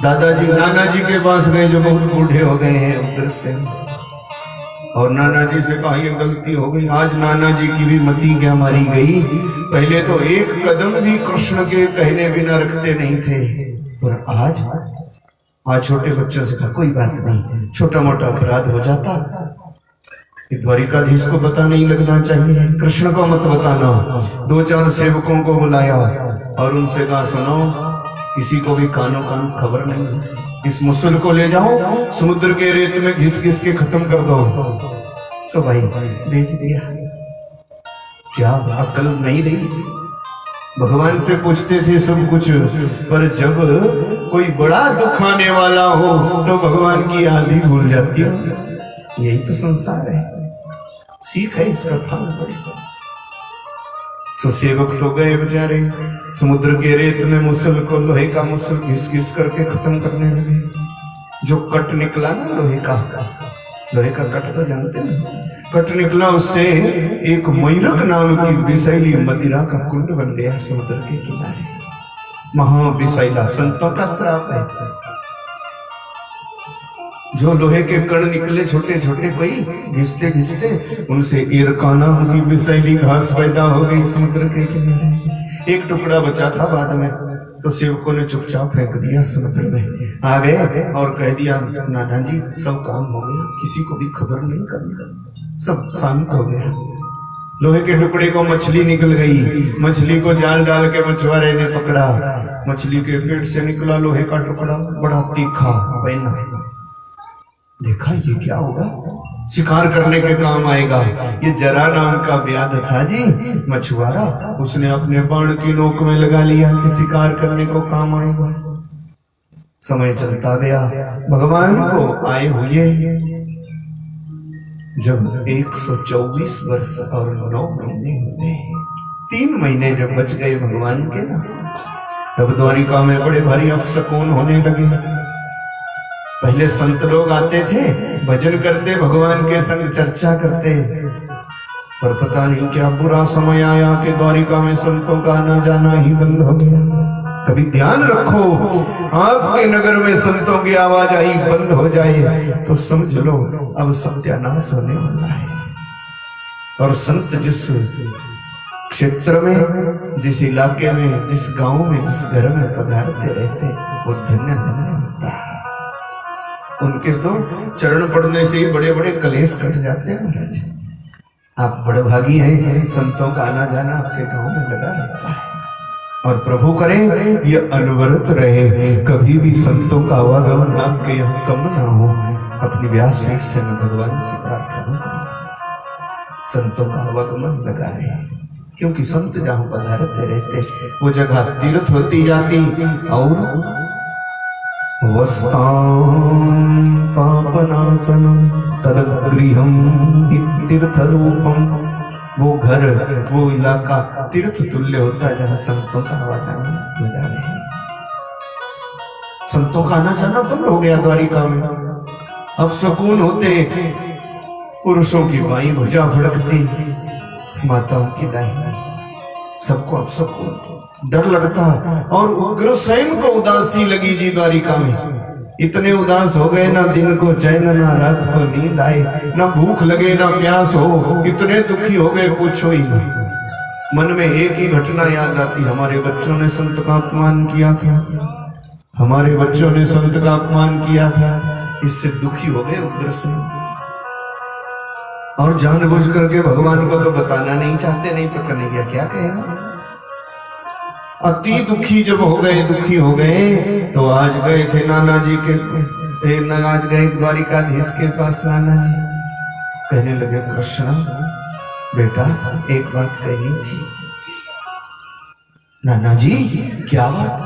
A: दादाजी नाना जी के पास गए जो बहुत बूढ़े हो गए हैं उधर से, और नाना जी से कहा ये गलती हो गई। आज नाना जी की भी मति क्या मारी गई। पहले तो एक कदम भी कृष्ण के कहने बिना रखते नहीं थे, पर आज छोटे बच्चों से कहा कोई बात नहीं, छोटा मोटा अपराध हो जाता, द्वारिकाधीश को पता नहीं लगना चाहिए, कृष्ण को मत बताना। 2-4 सेवकों को बुलाया और उनसे कहा सुनो, किसी को भी कानो कान खबर नहीं, इस मुसल को ले जाओ समुद्र के रेत में घिस घिस के खत्म कर दो। तो भाई बेच दिया। क्या अकल नहीं रही। भगवान से पूछते थे सब कुछ, पर जब कोई बड़ा दुख आने वाला हो तो भगवान की याद ही भूल जाती है। यही तो संसार है, सीख है इसका था पड़ेगा। सो सेवक तो गए बेचारे, समुद्र के रेत में मुसल को, लोहे का मुसल घिस घिस करके खत्म करने लगे। जो कट निकला ना लोहे का कट तो जानते हैं, कट निकला, उससे एक मैरक नाम की विषैली मदिरा का कुंड बन गया समुद्र के किनारे। महाविषैला, संतों का श्राप है। जो लोहे के कण निकले छोटे छोटे, कोई घिसते घिसते उनसे इरकाना की विषैली घास पैदा हो गई समुद्र के किनारे। एक टुकड़ा बचा था बाद में, तो सेवकों ने चुपचाप फेंक दिया समुद्र में। आ गए और कह दिया नाना जी सब काम हो गया, किसी को भी खबर नहीं करना, सब शांत हो गया। लोहे के टुकड़े को मछली निकल गई, मछली को जाल डाल के मछुआरे ने पकड़ा, मछली के पेट से निकला लोहे का टुकड़ा, बड़ा तीखा पैना। देखा ये क्या होगा, शिकार करने के काम आएगा। ये जरा नाम का व्याध था जी, मछुआरा, उसने अपने बाण की नोक में लगा लिया कि शिकार करने को काम आएगा। समय चलता गया, भगवान को आए हुए जब 124 वर्ष और 9 महीने हुए, 3 महीने जब बच गए भगवान के ना, तब द्वारिका में बड़े भारी अपशकुन होने लगे। पहले संत लोग आते थे, भजन करते, भगवान के संग चर्चा करते, पर पता नहीं क्या बुरा समय आया कि द्वारिका में संतों का आना जाना ही बंद हो गया। कभी ध्यान रखो, आपके नगर में संतों की आवाज आई बंद हो जाए तो समझ लो अब सत्यानाश होने वाला है। और संत जिस क्षेत्र में, जिस इलाके में, जिस गांव में, जिस घर में पधारते रहते, वो धन्य धन्य होता है। उनके तो चरण पड़ने से ही बड़े बड़े कलेश कट जाते हैं। महाराज आप बड़े भागी हैं, संतों का आना जाना आपके गांव में लगा रहता है। और प्रभु करे ये अनवरत रहे, कभी भी संतों का आवागमन आपके यहाँ कम ना हो। अपनी व्यासपीठ से मैं भगवान से प्रार्थना करूं, संतों का आवागमन लगा रहे, क्योंकि संत जहां पधारते रहते वो जगह तीर्थ होती जाती। और वस्तां पापनाशनं तदगृहं तीर्थरूपं, वो घर, वो इलाका तीर्थ तुल्य होता है जहाँ संतों का आवाजाना लगा रहे हैं। संतों का आना जाना बंद हो गया द्वारिका में। अब सुकून होते, पुरुषों की बाई भुजा फड़कती, माताओं की दाहिनी, सबको अब सुकून, डर लगता। और उग्रसेन को उदासी लगी जी द्वारिका में। इतने उदास हो गए, ना दिन को चैन, ना रात को नींद आए, ना भूख लगे, ना प्यास हो, इतने दुखी हो गए पूछो ही नहीं। मन में एक ही घटना याद आती, हमारे बच्चों ने संत का अपमान किया था, हमारे बच्चों ने संत का अपमान किया था। इससे दुखी हो गए उग्रसेन, और जानबूझ करके भगवान को तो बताना नहीं चाहते, नहीं तो कन्हैया क्या कहेगा। अति दुखी जब हो गए, दुखी हो गए, तो आज गए थे नाना जी के, आज गए द्वारिकाधीश के पास। नाना जी कहने लगे कृष्ण बेटा एक बात कहनी थी। नाना जी क्या बात?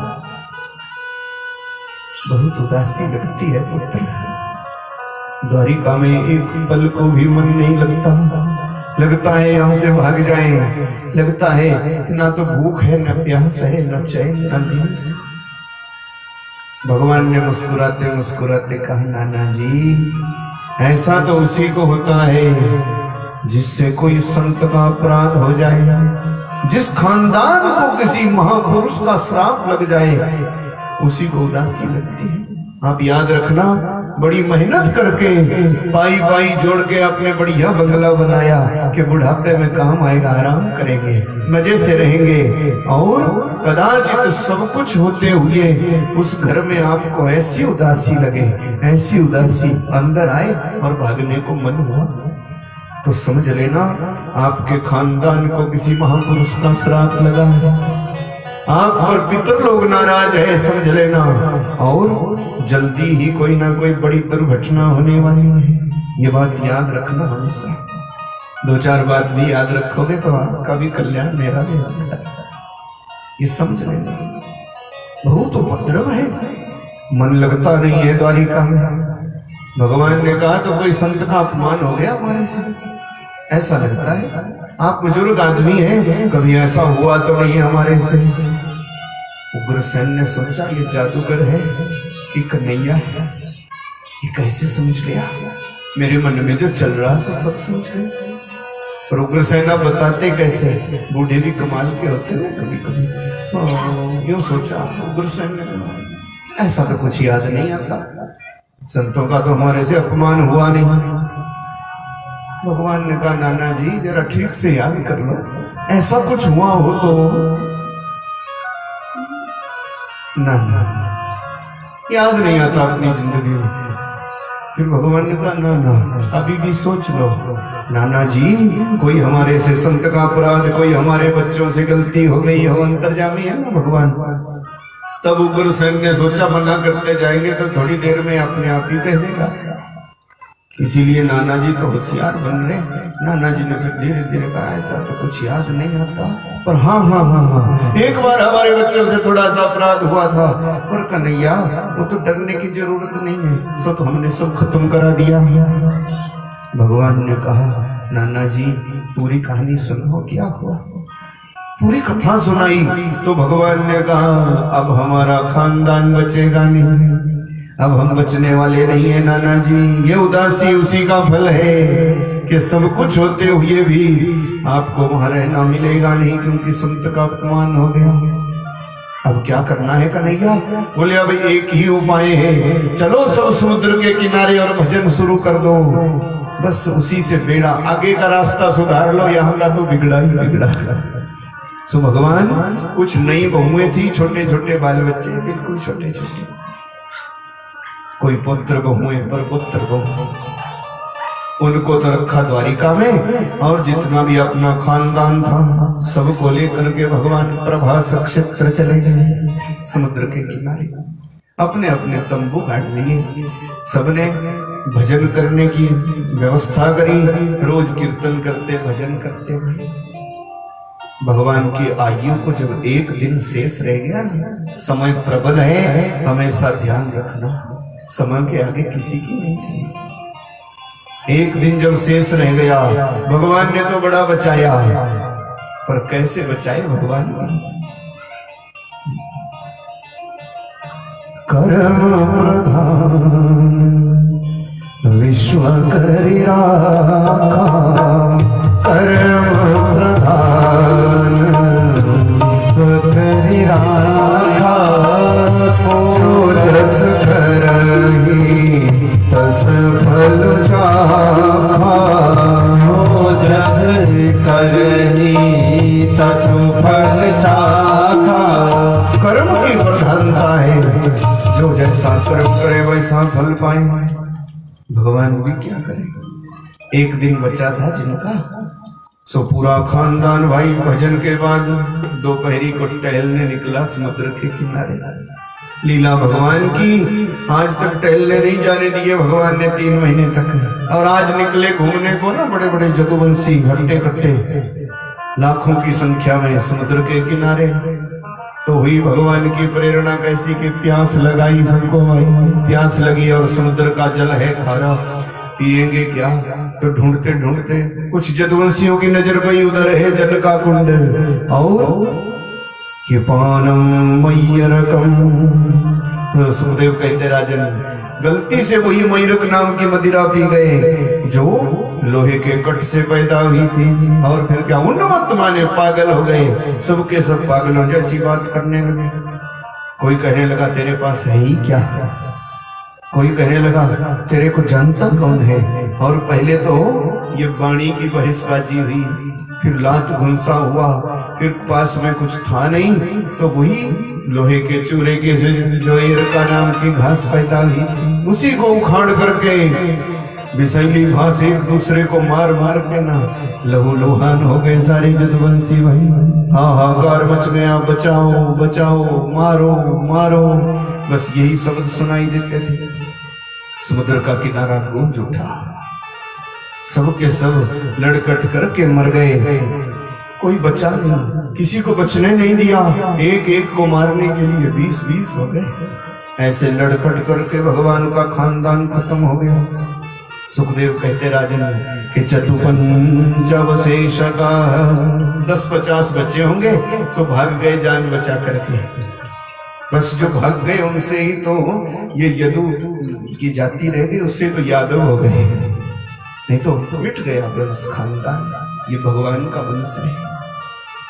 A: बहुत उदासी लगती है पुत्र, द्वारिका में एक पल को भी मन नहीं लगता, लगता है यहाँ से भाग जाएं, लगता है ना तो भूख है, न प्यास है, न चैन, न नींद। भगवान ने मुस्कुराते मुस्कुराते कहा, नाना जी ऐसा तो उसी को होता है जिससे कोई संत का अपराध हो जाए, जिस खानदान को किसी महापुरुष का श्राप लग जाए उसी को उदासी लगती है। आप याद रखना, बड़ी मेहनत करके पाई पाई जोड़ के आपने बढ़िया बंगला बनाया कि बुढ़ापे में काम आएगा, आराम करेंगे, मजे से रहेंगे, और कदाचित सब कुछ होते हुए उस घर में आपको ऐसी उदासी लगे, ऐसी उदासी अंदर आए और भागने को मन हुआ, तो समझ लेना आपके खानदान को किसी महापुरुष का श्राप लगा है, आप पर पितर लोग नाराज है, समझ लेना, और जल्दी ही कोई ना कोई बड़ी दुर्घटना होने वाली है। ये बात याद रखना हमेशा। दो चार बात भी याद रखोगे तो आपका भी कल्याण, मेरा भी होगा। ये समझ लेना, बहुत उपद्रव है, मन लगता नहीं है द्वारिका में। भगवान ने कहा तो कोई संत का अपमान हो गया हमारे से, ऐसा लगता है। आप बुजुर्ग आदमी हैं, कभी ऐसा हुआ तो नहीं हमारे से। उग्रसेन ने सोचा ये जादूगर है कि कन्हैया है, ये कैसे समझ गया? मेरे मन में जो चल रहा है सब समझ गए। और उग्रसेन बताते कैसे, बूढ़े भी कमाल के होते हैं कभी कभी। यूं सोचा उग्रसेन ने, ऐसा तो कुछ याद नहीं आता, संतों का तो हमारे से अपमान हुआ नहीं। भगवान ने कहा, नाना जी जरा ठीक से याद कर लो, ऐसा कुछ हुआ हो तो। ना याद नहीं आता अपनी जिंदगी में। फिर भगवान ने कहा, ना अभी भी सोच लो। नाना जी कोई हमारे से संत का अपराध, कोई हमारे बच्चों से गलती हो गई हो, अंतर्यामी है ना भगवान। तब उग्रसेन ने सोचा मना करते जाएंगे तो थोड़ी देर में अपने आप ही कह देगा, इसीलिए नाना जी तो होशियार बन रहे। नाना जी ने फिर धीरे धीरे कहा, ऐसा तो कुछ याद नहीं आता, पर हाँ, एक बार हमारे बच्चों से थोड़ा सा अपराध हुआ था, पर कन्हैया वो तो डरने की जरूरत नहीं है, सो तो हमने सब खत्म करा दिया। भगवान ने कहा, नाना जी पूरी कहानी सुनो, क्या हुआ? पूरी कथा सुनाई तो भगवान ने कहा, अब हमारा खानदान बचेगा नहीं, अब हम बचने वाले नहीं है नाना जी। ये उदासी उसी का फल है कि सब कुछ होते हुए भी आपको वहां रहना मिलेगा नहीं, क्योंकि संत का अपमान हो गया। अब क्या करना है कन्हैया? बोले अब एक ही उपाय है, चलो सब समुद्र के किनारे और भजन शुरू कर दो, बस उसी से बेड़ा, आगे का रास्ता सुधार लो, यहाँ का तो बिगड़ा ही बिगड़ा। सो भगवान, कुछ नई बहुएं थी, छोटे छोटे बाल बच्चे, बिल्कुल छोटे छोटे, कोई पुत्र बहुएं पर पुत्र बहु, उनको तो रखा द्वारिका में, और जितना भी अपना खानदान था सबको लेकर के भगवान प्रभास क्षेत्र चले गए। समुद्र के किनारे अपने अपने तंबू गाड़ लिए, सबने भजन करने की व्यवस्था करी, रोज कीर्तन करते भजन करते भाई। भगवान की आयु को जब एक दिन शेष रह गया, समय प्रबल है, हमेशा ध्यान रखना, समय के आगे किसी की नहीं चाहिए। एक दिन जब शेष रह गया, भगवान ने तो बड़ा बचाया, पर कैसे बचाए भगवान? कर्म प्रधान विश्व करि राखा, कर्म प्रधान विश्व करि राखा, को जस करहि तस फल चाखा,
B: जो जस करहि तस फल चाखा।
A: कर्म की प्रधानता है, जो जैसा कर्म करे वैसा फल पाए। भगवान भी क्या करेगा? एक दिन बचा था जिनका, सो पूरा खानदान भाई भजन के बाद दोपहरी को टहलने निकला समुद्र के किनारे। लीला भगवान की, आज तक टहलने नहीं जाने दिए भगवान ने 3 महीने तक, और आज निकले घूमने को ना बड़े बड़े जदुवंशी हट्टे कट्टे लाखों की संख्या में समुद्र के किनारे। तो हुई भगवान की प्रेरणा कैसी कि प्यास लगाई सबको, भाई प्यास लगी और समुद्र का जल है खारा, पिएंगे क्या? तो ढूंढते ढूंढते कुछ जदुवंशियों की नजर पई, उधर है जल का कुंड, और कि पानम मय्यरकम। तो सुखदेव कहते राजन, गलती से वही मयूरक नाम की मदिरा पी गए जो लोहे के कट से पैदा हुई थी। और फिर क्या उन्मत्त माने पागल हो गए, सबके सब पागलों जैसी बात करने लगे। कोई कहने लगा तेरे पास है ही क्या, कोई कहने लगा तेरे को जानता कौन है। और पहले तो ये वाणी की बहसबाजी हुई, फिर लात घुंसा हुआ, फिर पास में कुछ था नहीं तो वही लोहे के चूरे के जो एरका नाम की घास पैदा हुई थी, उसी को उखाड़ करके विषैली घास एक दूसरे को मार मार के ना लहू लुहान हो गए सारी जदवंशी भाई। हाहाकार मच गया, बचाओ बचाओ, मारो मारो, बस यही शब्द सुनाई देते थे। समुद्र का किनारा गूंज उठा, सब के सब लड़कट करके मर गए, कोई बचा नहीं, किसी को बचने नहीं दिया। एक एक को मारने के लिए 20-20 हो गए। ऐसे लड़कट करके भगवान का खानदान खत्म हो गया। सुखदेव कहते राजन कि चतुपंचवशेष का 10-50 बच्चे होंगे, सो भाग गए जान बचा करके। बस जो भाग गए उनसे ही तो ये यदु की जाति रह गई, उससे तो यादव हो गए, नहीं तो मिट गया वंश खानदान। ये भगवान का वंश है,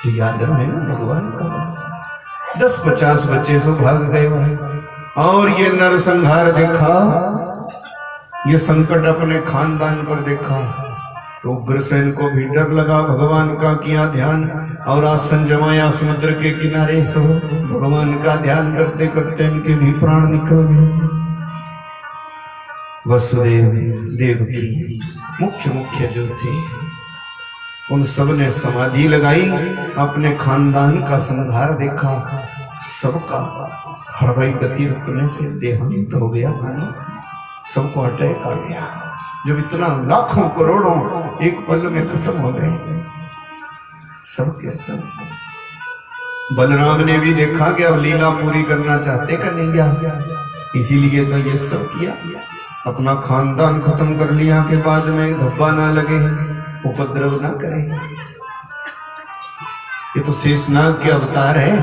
A: जो यादव है ना भगवान का वंश। 10-50 बच्चे सो भाग गए वहां। और ये नरसंहार देखा, ये संकट अपने खानदान पर देखा तो उग्रसेन को भी डर लगा। भगवान का किया ध्यान और आसन जमाया समुद्र के किनारे। सो भगवान का ध्यान करते करते इनके भी प्राण निकल गए। वसुदेव देवकी मुख्य जो थे उन सब ने समाधि लगाई, अपने खानदान का संहार देखा। सबका हृदय गति रुकने से देहांत हो गया, मानो सबको अटैक आ गया। जब इतना लाखों करोड़ों एक पल में खत्म हो गए सब के सब। बलराम ने भी देखा कि अब लीला पूरी करना चाहते का नहीं गया, इसीलिए तो ये सब किया। अपना खानदान खत्म कर लिया के बाद में धब्बा ना लगे, उपद्रव ना करें। ये तो शेषनाग के अवतार है।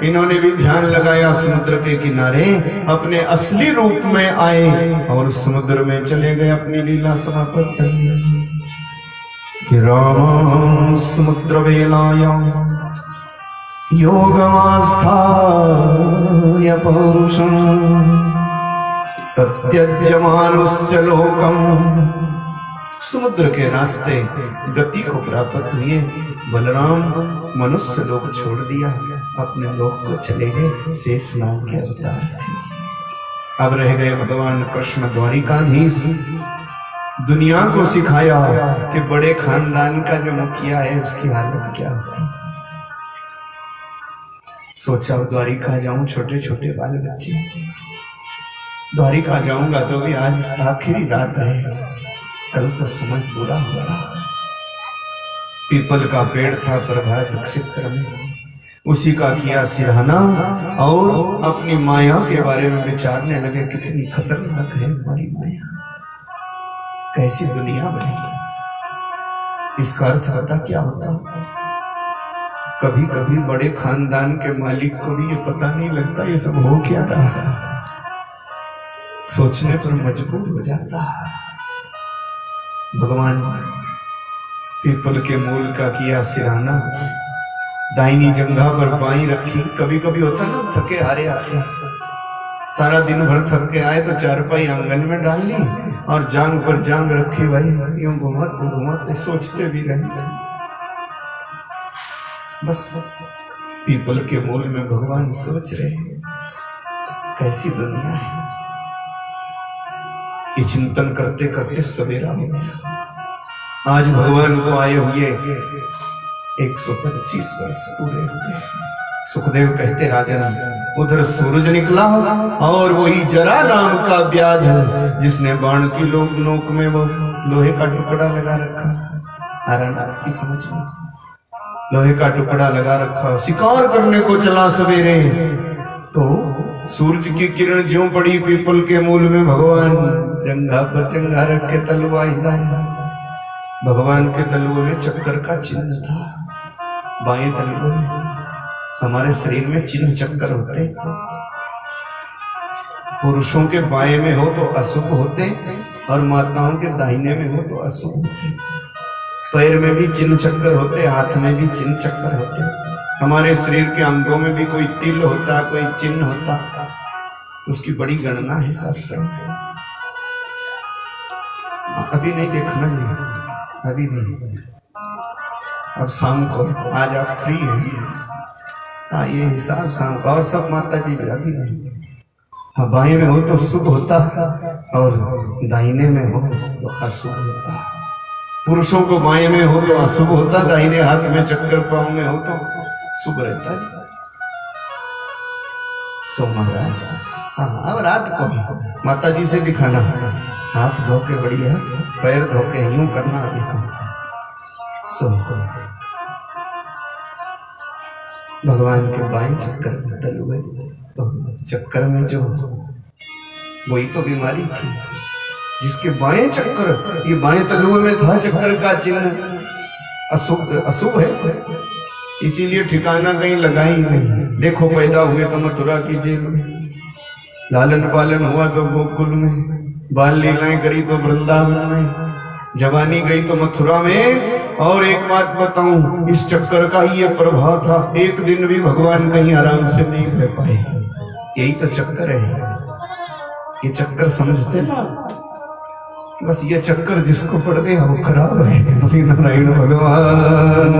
A: इन्होंने भी ध्यान लगाया, समुद्र के किनारे अपने असली रूप में आए और समुद्र में चले गए, अपनी लीला समाप्त कर ली। कि राम समुद्र वेलायां योगमास्थाय पौरुषं तत्यज्य मानुष्य लोकम। समुद्र के रास्ते गति को प्राप्त हुए, बलराम मनुष्य लोक छोड़ दिया, अपने लोक को चले गए। शेषनाग के अवतार थे। अब रह गए भगवान कृष्ण द्वारिकाधीश। दुनिया को सिखाया कि बड़े खानदान का जो मुखिया है उसकी हालत क्या होती। सोचा द्वारिका जाऊं, छोटे छोटे बाल बच्चे, द्वारिका जाऊंगा तो भी आज आखिरी रात है, कल तो समय पूरा हो रहा। पीपल का पेड़ था प्रभास क्षेत्र में, उसी का किया सिरहाना और अपनी माया के बारे में विचारने लगे। कितनी खतरनाक है हमारी माया, कैसी दुनिया बनी। इसका अर्थ पता क्या होता? कभी कभी बड़े खानदान के मालिक को भी ये पता नहीं लगता ये सब हो क्या रहा है, सोचने पर मजबूर हो जाता। भगवान पीपल के मूल का किया सिरहाना, दाहिनी जंघा पर बाई रखी। कभी कभी होता ना थके हारे आते, सारा दिन भर थक के आए तो चारपाई आंगन में डाल ली और जांग पर जांग रखी, भाई यूं घुमाते सोचते भी रहे। बस पीपल के मूल में भगवान सोच रहे कैसी दुनिया है। ये चिंतन करते करते सवेरा हो गया। आज भगवान को आए हुए 125 वर्ष पूरे हो गए। सुखदेव कहते राजन, उधर सूरज निकला और वही जरा नाम का व्याध जिसने बाण की नोक में वो लोहे का टुकड़ा लगा रखा, आराम की समझ में लोहे का टुकड़ा लगा रखा, शिकार करने को चला सवेरे। तो सूरज की किरण ज्यों पड़ी पीपल के मूल में, भगवान जंघा पर जंघा रख के तलवा हिलाया। भगवान के तलुओं में चक्कर का चिन्ह था, बाएं तलुओं में। हमारे शरीर में चिन्ह चक्कर होते, पुरुषों के बाएं में हो तो अशुभ होते और माताओं के दाहिने में हो तो अशुभ होते। पैर में भी चिन्ह चक्कर होते, हाथ में भी चिन्ह चक्कर होते। हमारे शरीर के अंगों में भी कोई तिल होता, कोई चिन्ह होता, उसकी बड़ी गणना है शास्त्र में। अभी नहीं देखना जी, अभी नहीं, अब शाम को, आज आप फ्री हैं, हाँ ये हिसाब शाम को, और सब माता जी भी अभी नहीं। हाँ बाएं में हो तो शुभ होता और दाहिने में हो तो अशुभ होता। पुरुषों को बाएं में हो तो अशुभ होता, दाहिने हाथ में चक्कर पांव में हो तो शुभ रहता जी। सो महाराज हाँ अब रात को माता जी से दिखाना, हाथ धो के बढ़िया, पैर धो के यूं करना, देखो सो भगवान के बाएं चक्कर में तलुए, तो चक्कर में जो वही तो बीमारी थी जिसके बाएं चक्कर, ये बाएं तलुए में था चक्कर का चिन्ह अशुभ है, इसीलिए ठिकाना कहीं लगा ही नहीं। देखो पैदा हुए तो मथुरा की जेल में, लालन पालन हुआ तो गोकुल में, बाल लीलाएं करी तो वृंदावन में, जवानी गई तो मथुरा में। और एक बात बताऊं, इस चक्कर का ही ये प्रभाव था, एक दिन भी भगवान कहीं आराम से नहीं रह पाए। यही तो चक्कर है, ये चक्कर समझते ना, बस ये चक्कर जिसको पड़ गया वो खराब है। नारायण भगवान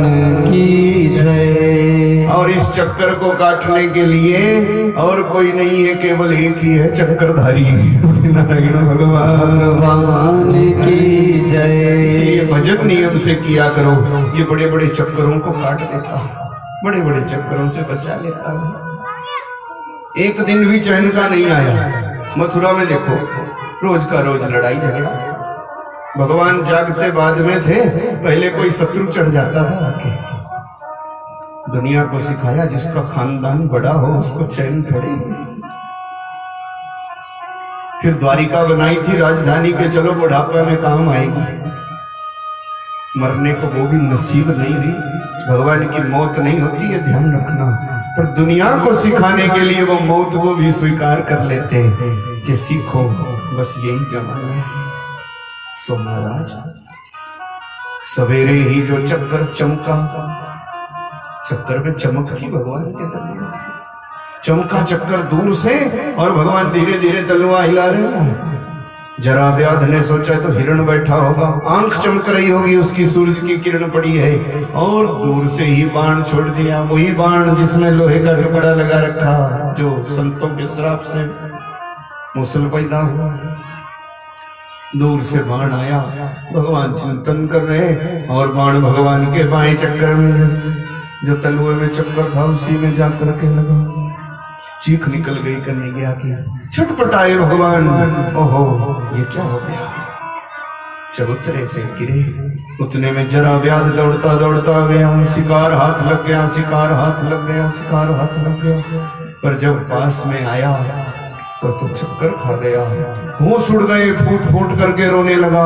A: की जय। और इस चक्कर को काटने के लिए और कोई नहीं है, केवल एक ही है चक्करधारी, नारायण भगवान की जय। इसलिए भजन नियम से किया करो, ये बड़े बड़े चक्करों को काट देता, बड़े बड़े चक्करों से बचा लेता है। एक दिन भी चैन का नहीं आया। मथुरा में देखो रोज का रोज लड़ाई झगड़ा। भगवान जागते बाद में थे, पहले कोई शत्रु चढ़ जाता था आके। दुनिया को सिखाया जिसका खानदान बड़ा हो उसको चैन थोड़ी। फिर द्वारिका बनाई थी राजधानी के, चलो बुढ़ापा में काम आएगी। मरने को वो भी नसीब नहीं हुई, भगवान की मौत नहीं होती, ये ध्यान रखना। पर दुनिया को सिखाने के लिए वो मौत वो भी स्वीकार कर लेते हैं कि सीखो, बस यही जमाना है। सो महाराज सवेरे ही जो चक्कर चमका, चक्कर में चमक थी भगवान के तलुआ, चमका चक्कर दूर से और भगवान धीरे धीरे तलुआ हिला रहे हैं। जरा व्याध ने सोचा तो हिरण बैठा होगा, आंख चमक रही होगी उसकी, सूरज की किरण पड़ी है, और दूर से ही बाण छोड़ दिया। वही बाण जिसमें लोहे का टुकड़ा लगा रखा, जो संतों के श्राप से मुसल पैदा हुआ। दूर से बाण आया, भगवान चिंतन कर रहे, और बाण भगवान के बाएं चक्कर में जो तलुए में चक्कर था उसी में जाकर के लगा। चीख निकल गई कन्हैया की, छटपटाए भगवान, ओहो ये क्या हो गया। चबूतरे से गिरे, उतने में जरा व्याध दौड़ता दौड़ता गया, शिकार हाथ लग गया, शिकार हाथ लग गया, शिकार हाथ लग गया। पर जब पास में आया तो चक्कर खा गया, होश उड़ गए, फूट फूट करके रोने लगा।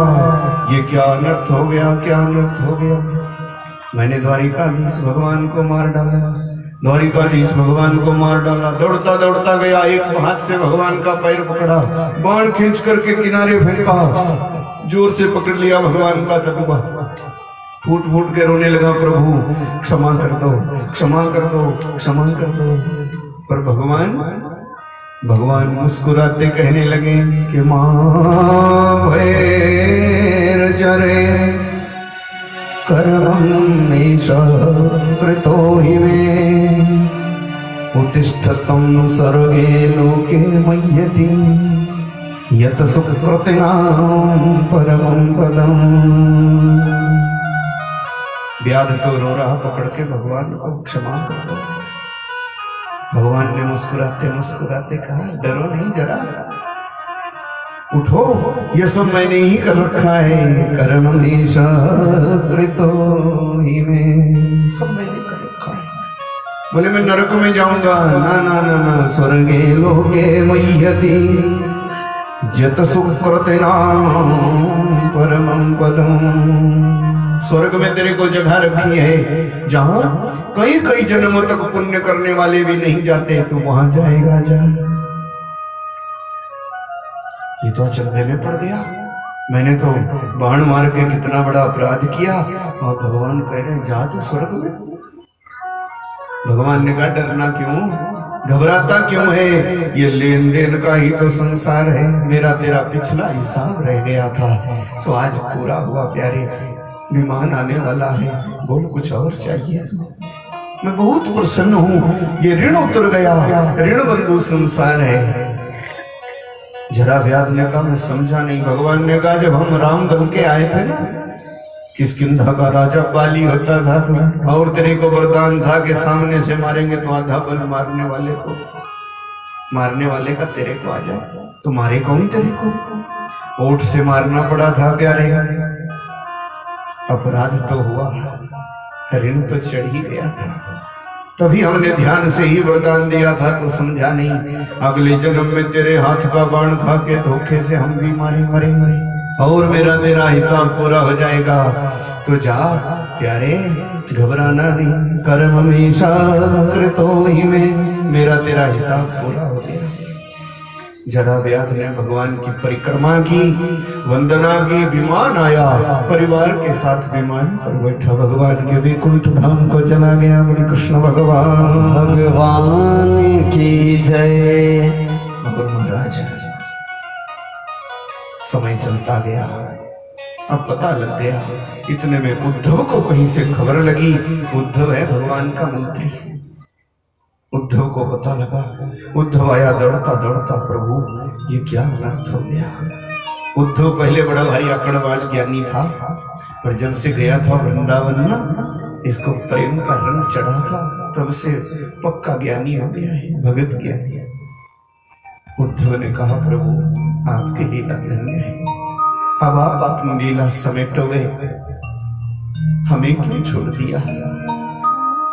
A: ये क्या अनर्थ हो गया, क्या अनर्थ हो गया। मैंने द्वारिकाधीश भगवान को मार डाला, द्वारिकाधीश भगवान को मार डाला। दौड़ता दौड़ता गया, एक हाथ से भगवान का पैर पकड़ा, बाण खींच करके किनारे फेंका, जोर से पकड़ लिया भगवान का तलुआ, फूट फूट के रोने लगा, प्रभु क्षमा कर दो, क्षमा कर दो, क्षमा कर दो। पर भगवान मुस्कुराते कहने लगे कि मां भैर जरे कर्मं एष कृतो हि मे उत्तिष्ठतं सर्वे लोके मय्यति यत सुकृतिनां परमं पदम्। व्याध तो रो रहा, पकड़ के भगवान को क्षमा कर दो। भगवान ने मुस्कुराते मुस्कुराते कहा, डरो नहीं, जरा उठो, ये सब मैंने ही कर रखा है, कर्म हमेशा कृतो ही में, सब मैंने कर रखा है। बोले मैं नरक में जाऊंगा, ना ना ना ना, स्वर्गे लोके मय्यति जत सुकृतिनां परमं पदम्। स्वर्ग में तेरे को जगह रखी है जहां कई कई जन्मों तक पुण्य करने वाले भी नहीं जाते, तू वहां जाएगा। जा, ये तो अचंभे में पड़ गया। मैंने तो बाण मार के कितना बड़ा अपराध किया और भगवान कह रहे जा तू स्वर्ग में। भगवान ने कहा डरना क्यों, घबराता क्यों है, ये लेन देन का ही तो संसार है। मेरा तेरा पिछला हिसाब रह गया था, सो आज पूरा हुआ प्यारे। विमान आने वाला है, बोल कुछ और चाहिए। मैं बहुत प्रसन्न हूँ, ये ऋण उतर गया, ऋण बंधु संसार है। जरा व्याध ने कहा मैं समझा नहीं। भगवान ने कहा जब हम राम बन के आए थे ना, किष्किंधा का राजा बाली होता था तू, और तेरे को वरदान था कि सामने से मारेंगे तो आधा बल मारने वाले का तेरे को आ जाए। तो मारे कौन तेरे को? ओठ से मारना पड़ा था प्यारे। अपराध तो हुआ, ऋण तो चढ़ ही गया था। तभी हमने ध्यान से ही वरदान दिया था, तो समझा नहीं। अगले जन्म में तेरे हाथ का बाण खा के धोखे से हम भी मरेंगे और मेरा तेरा हिसाब पूरा हो जाएगा। तो जा प्यारे, घबराना नहीं, कर्म हमेशा कृतो ही में, मेरा तेरा हिसाब पूरा हो गया। जरा व्याध ने भगवान की परिक्रमा की, वंदना की, विमान आया, परिवार के साथ विमान पर बैठा भगवान के वैकुंठ धाम को चला गया। बोले कृष्ण भगवान
B: की जय।
A: मगर महाराज समय चलता गया, अब पता लग गया। इतने में उद्धव को कहीं से खबर लगी। उद्धव है भगवान का मंत्री। उद्धव को पता लगा, उद्धव आया दौड़ता दौड़ता, प्रभु ये क्या अनर्थ हो गया। उद्धव पहले बड़ा भारी अकड़बाज ज्ञानी था, पर जब से गया था वृंदावन ना, इसको प्रेम का रंग चढ़ा था, तब से पक्का ज्ञानी हो गया है, भगत ज्ञानी। उद्धव ने कहा प्रभु आपकी लीला धन्य है, अब आप अपनी लीला समेटोगे, हमें क्यों छोड़ दिया,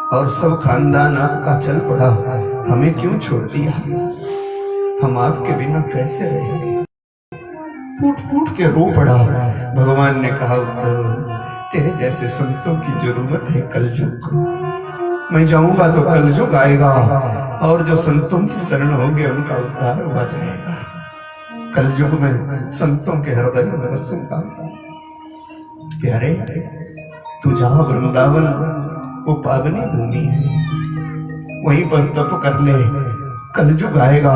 A: और सब खानदान आपका चल पड़ा, हमें क्यों छोड़ दिया, हम आपके बिना कैसे रहेंगे। फूट फूट के रो पड़ा। भगवान ने कहा उद्धव तेरे जैसे संतों की जरूरत है कलयुग को, मैं जाऊंगा तो कलयुग आएगा और जो संतों की शरण होंगे उनका उद्धार हो जाएगा। कलयुग में संतों के हृदय में बसूंगा। प्यारे तू जहां वृंदावन वो पावनी भूमि है, वहीं पर तप कर ले, कलयुग आएगा,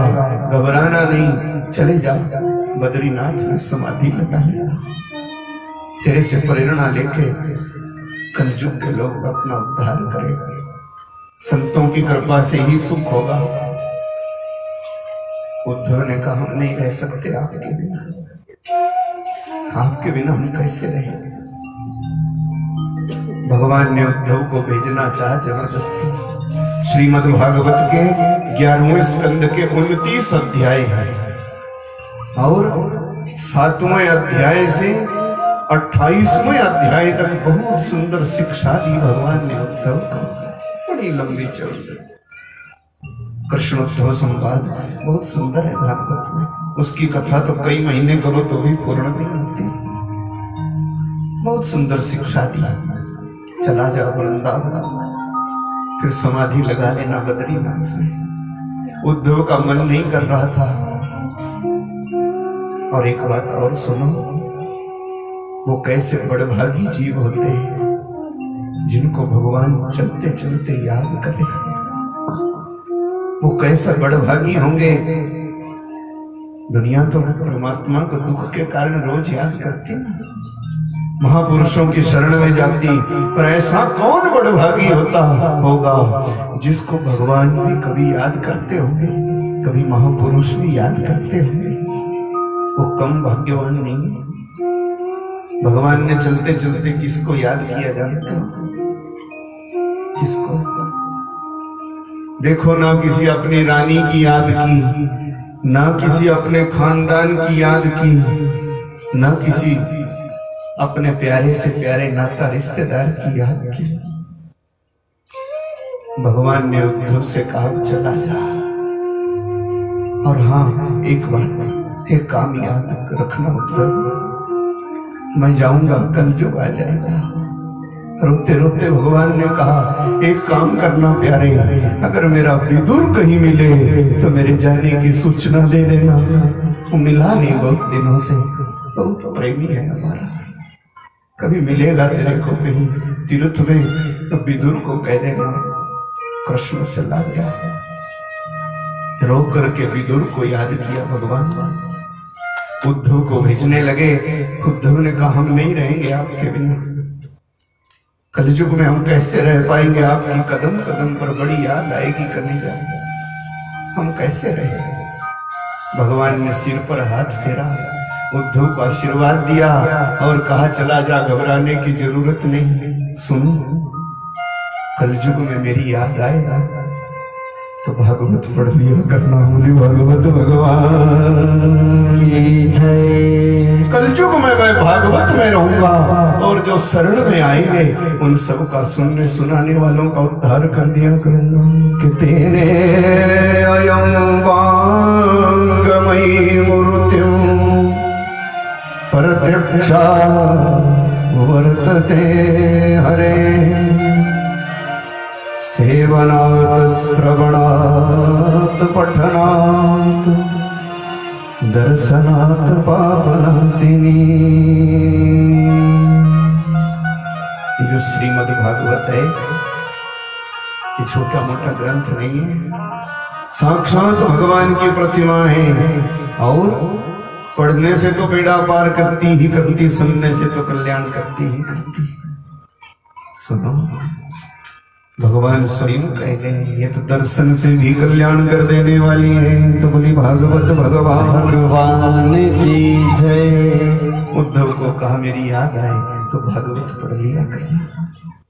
A: घबराना नहीं, चले जा बद्रीनाथ में समाधि लगा लेना। तेरे से प्रेरणा लेके कलयुग के लोग अपना उद्धार करेंगे, संतों की कृपा से ही सुख होगा। उद्धव ने कहा हम नहीं रह सकते आपके बिना, आपके बिना हम कैसे रहेंगे। भगवान ने उद्धव को भेजना चाहा जबरदस्ती। श्रीमद् भागवत के 11वें स्कंद के 29 अध्याय है और 7वें अध्याय से 28वें अध्याय तक बहुत सुंदर शिक्षा दी भगवान ने उद्धव को, बड़ी लंबी चौड़ी। कृष्णोद्धव संवाद बहुत सुंदर है भागवत में, उसकी कथा तो कई महीने करो तो भी पूर्ण नहीं होती। बहुत सुंदर शिक्षा दी। चला जाओ वृंदावन, फिर समाधि लगा लेना बद्रीनाथ में। उद्धव का मन नहीं कर रहा था। और एक बात और सुनो, वो कैसे बड़भागी जीव होते हैं जिनको भगवान चलते चलते याद करे। वो कैसे बड़भागी होंगे। दुनिया तो परमात्मा को दुख के कारण रोज याद करती ना, महापुरुषों की शरण में जाती, पर ऐसा कौन बड़भागी होता होगा जिसको भगवान भी कभी याद करते होंगे, कभी महापुरुष भी याद करते होंगे। वो कम भाग्यवान नहीं है। भगवान ने चलते चलते किसको याद किया जानते हो? किसको? देखो ना किसी अपनी रानी की याद की, ना किसी अपने खानदान की याद की, ना किसी अपने प्यारे से प्यारे नाता रिश्तेदार की याद की। भगवान ने उद्धव से कहा चला जा। और हाँ एक बात, एक काम याद रखना उद्धव, मैं जाऊंगा कलयुग आ जाएगा, रोते रोते भगवान ने कहा, एक काम करना प्यारे, अगर मेरा विदुर कहीं मिले तो मेरे जाने की सूचना दे देना। वो मिला नहीं बहुत दिनों से, बहुत प्रेमी है हमारा, कभी मिलेगा तेरे को कहीं तीर्थ में तो विदुर को कह देना कृष्ण चला गया। रो करके विदुर को याद किया भगवान। उद्धव को भेजने लगे। उद्धव ने कहा, हम नहीं रहेंगे आपके बिना, कलयुग में हम कैसे रह पाएंगे, आपकी कदम कदम पर बड़ी याद आएगी कन्हैया, हम कैसे रहेंगे। भगवान ने सिर पर हाथ फेरा, उद्धव को आशीर्वाद दिया और कहा, चला जा, घबराने की जरूरत नहीं। सुन, कलयुग में मेरी याद आएगा तो भागवत पढ़ लिया करना। बोली भागवत भगवान
B: की जय।
A: कलयुग में मैं भागवत में रहूंगा और जो शरण में आएंगे उन सब का सुनने सुनाने वालों का उद्धार कर दिया करूंगा। कि तेने अयं वांगमयी मूर्तिं प्रत्यक्षा वर्तते हरे, सेवनात् श्रवणात् पठनात् दर्शनात् पापनाशिनी। ये जो श्रीमद् भागवत है, ये छोटा मोटा ग्रंथ नहीं है, साक्षात भगवान की प्रतिमा है। और पढ़ने से तो बेड़ा पार करती ही करती, सुनने से तो कल्याण करती ही करती। सुनो, भगवान स्वयं कह गए, ये तो दर्शन से भी कल्याण कर देने वाली है। तो बोली भागवत भगवान
B: की जय।
A: उद्धव को कहा, मेरी याद आए तो भागवत पढ़ लिया कर।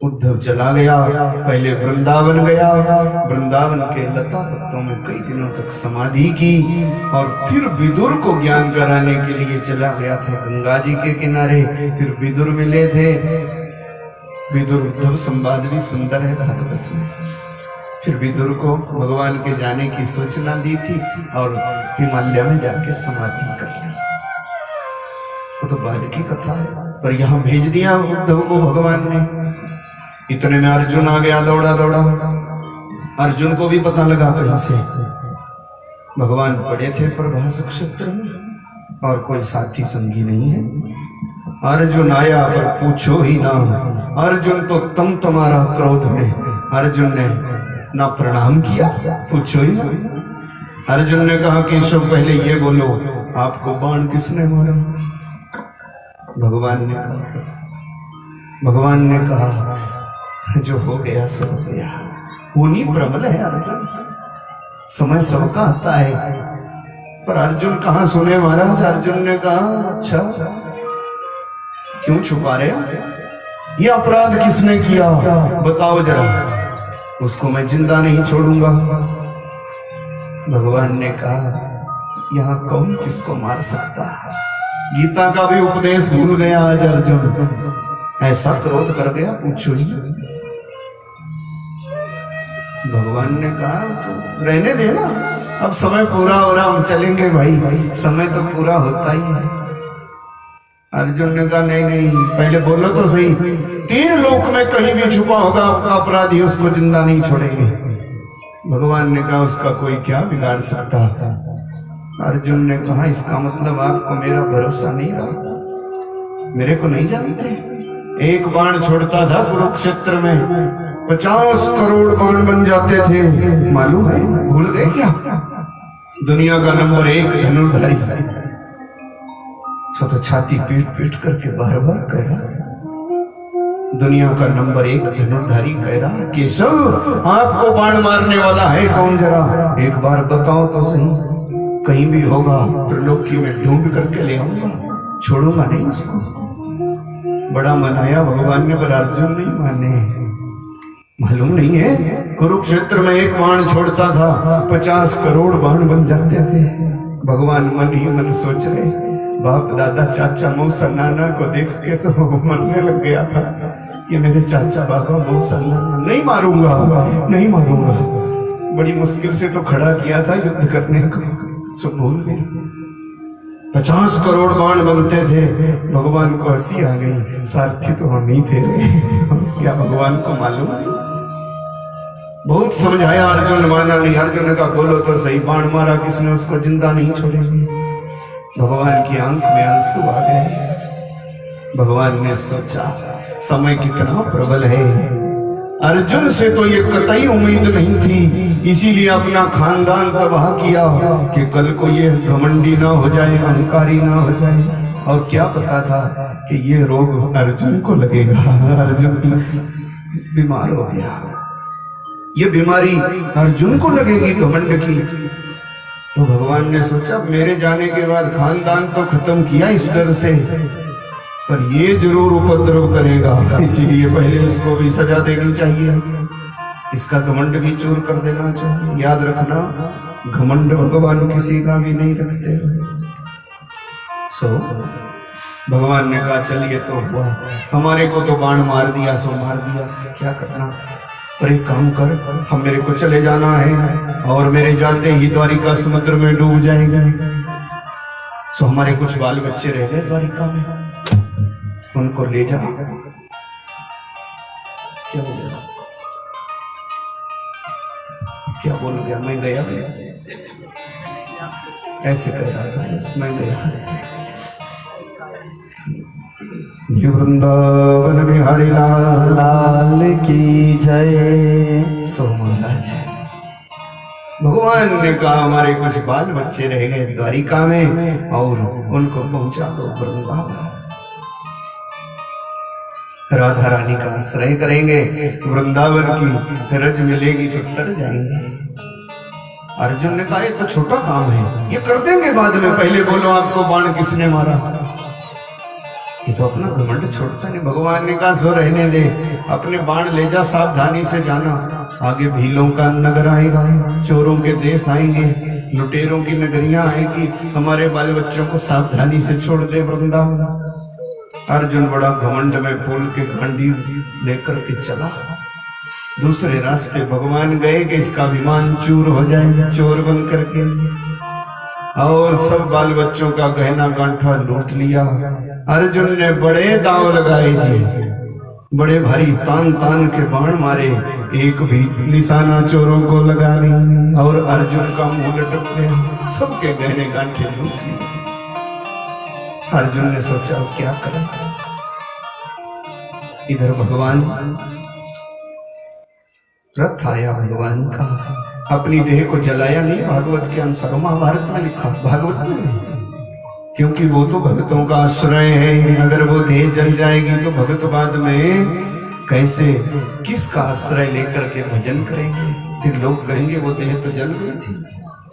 A: उद्धव चला गया, पहले वृंदावन गया, वृंदावन के लता पत्तों में कई दिनों तक समाधि की और फिर विदुर को ज्ञान कराने के लिए चला गया था गंगा जी के किनारे। फिर विदुर मिले थे, विदुर उद्धव संवाद भी सुंदर है भागवत में। फिर विदुर को भगवान के जाने की सूचना दी थी और हिमालय में जाके समाधि कर ली। वो तो बाद की कथा है, पर यहाँ भेज दिया उद्धव को भगवान ने। इतने में अर्जुन आ गया, दौड़ा दौड़ा। अर्जुन को भी पता लगा कहीं से भगवान पड़े थे प्रभास क्षेत्र में और कोई साथी संगी नहीं है। अर्जुन आया पर पूछो ही ना, अर्जुन तो तम तुम्हारा क्रोध में। अर्जुन ने ना प्रणाम किया, पूछो ही ना। अर्जुन ने कहा, केशव पहले ये बोलो, आपको बाण किसने मारा। भगवान ने कहा, भगवान ने कहा, जो हो गया सो हो गया। होनी प्रबल है अर्जुन, समय सबका आता है। पर अर्जुन कहाँ सुने महाराज। अर्जुन ने कहा, अच्छा क्यों छुपा रहे हो, ये अपराध किसने किया बताओ जरा, उसको मैं जिंदा नहीं छोड़ूंगा। भगवान ने कहा, यहाँ कौन किसको मार सकता है। गीता का भी उपदेश भूल गया आज अर्जुन, ऐसा क्रोध कर गया पूछो ही। भगवान ने कहा, तो रहने देना, अब समय पूरा हो रहा, हम चलेंगे भाई, समय तो पूरा होता ही है। अर्जुन ने कहा, नहीं नहीं, पहले बोलो तो सही, 3 लोक में कहीं भी छुपा होगा आपका अपराधी, उसको जिंदा नहीं छोड़ेंगे। भगवान ने कहा, उसका कोई क्या बिगाड़ सकता। अर्जुन ने कहा, इसका मतलब आपको मेरा भरोसा नहीं रहा, मेरे को नहीं जानते। एक बाण छोड़ता था कुरुक्षेत्र में 50 करोड़ बाण बन जाते थे, मालूम है, भूल गए क्या। दुनिया का नंबर 1 धनुर्धारी, तो छाती पीट पीट करके बार बार कह रहा, दुनिया का नंबर 1 धनुर्धारी कह रहा, केशव आपको बाण मारने वाला है कौन, जरा एक बार बताओ तो सही। कहीं भी होगा त्रिलोकी में ढूंढ करके ले आऊंगा, छोड़ूंगा नहीं उसको। बड़ा मनाया भगवान ने, पर अर्जुन नहीं माने। मालूम नहीं है, कुरुक्षेत्र में एक बाण छोड़ता था 50 करोड़ बाण बन जाते थे। भगवान मन ही मन सोच रहे, बाप दादा चाचा मौसा नाना को देख के तो मरने लग गया था कि मेरे चाचा बाबा मौसा नाना, नहीं मारूंगा नहीं मारूंगा। बड़ी मुश्किल से तो खड़ा किया था युद्ध करने को, सो भूल गए। 50 करोड़ बाण बनते थे। भगवान को हंसी आ गई, सारथी तो हम ही थे, क्या भगवान को मालूम? बहुत समझाया, अर्जुन माना नहीं। अर्जुन ने कहा बोलो तो सही, बाण मारा किसने, उसको जिंदा नहीं छोड़ेंगे। भगवान की आंख में आंसू आ गए। भगवान ने सोचा समय कितना प्रबल है, अर्जुन से तो ये कतई उम्मीद नहीं थी, इसीलिए अपना खानदान तबाह किया कि कल को ये घमंडी ना हो जाए, अहंकारी ना हो जाए। और क्या पता था कि ये रोग अर्जुन को लगेगा। अर्जुन बीमार हो गया, ये बीमारी अर्जुन को लगेगी घमंड की। तो भगवान ने सोचा मेरे जाने के बाद खानदान तो खत्म किया इस डर से, पर ये जरूर उपद्रव करेगा, इसीलिए पहले उसको भी सजा देनी चाहिए, इसका घमंड भी चूर कर देना चाहिए। याद रखना, घमंड भगवान किसी का भी नहीं रखते। भगवान ने कहा चलिए तो हुआ, हमारे को तो बाण मार दिया सो मार दिया, क्या करना। पर एक काम कर, हम मेरे को चले जाना है और मेरे जाते ही द्वारिका समुद्र में डूब जाएंगे। सो हमारे कुछ बाल बच्चे रह गए द्वारिका में, उनको ले जा। क्या बोल गया? क्या बोल गया? मैं गया, ऐसे कह रहा था, मैं गया। वृंदावन बिहारी
B: लाल की जय।
A: सो महाराज भगवान ने कहा हमारे कुछ बाल बच्चे रह गए द्वारिका में और उनको पहुंचा दो वृंदावन। राधा रानी का आश्रय करेंगे, वृंदावन की रज मिलेगी तो तर जाएंगे। अर्जुन ने कहा ये तो छोटा काम है, ये कर देंगे बाद में, पहले बोलो आपको बाण किसने मारा। ये तो अपना घमंड छोड़ता नहीं। भगवान ने कहा सो रहने दे, अपने बाण ले जा, सावधानी से जाना, आगे भीलों का नगर आएगा, चोरों के देश आएंगे, लुटेरों की नगरियां आएगी, हमारे बाल बच्चों को सावधानी से छोड़ दे वृंदावन। अर्जुन बड़ा घमंड में फूल के घंटी लेकर के चला। दूसरे रास्ते भगवान गए कि इसका अभिमान चूर हो जाए, चोर बन करके, और सब बाल बच्चों का गहना गांठा लूट लिया। अर्जुन ने बड़े दांव लगाए जी, बड़े भारी तान तान के बाण मारे, एक भी निशाना चोरों को लगा नहीं, और अर्जुन का मुंह लटक गया, सबके गहने गांठे लूट लिए। अर्जुन ने सोचा क्या करें। इधर भगवान रथ आया भगवान का, अपनी देह को जलाया नहीं, भागवत के अनुसार, महाभारत में लिखा, भागवत में नहीं, क्योंकि वो तो भक्तों का आश्रय है। अगर वो देह जल जाएगी तो भक्त बाद में कैसे, किसका आश्रय लेकर के भजन करेंगे, फिर लोग कहेंगे वो देह तो जल गई थी।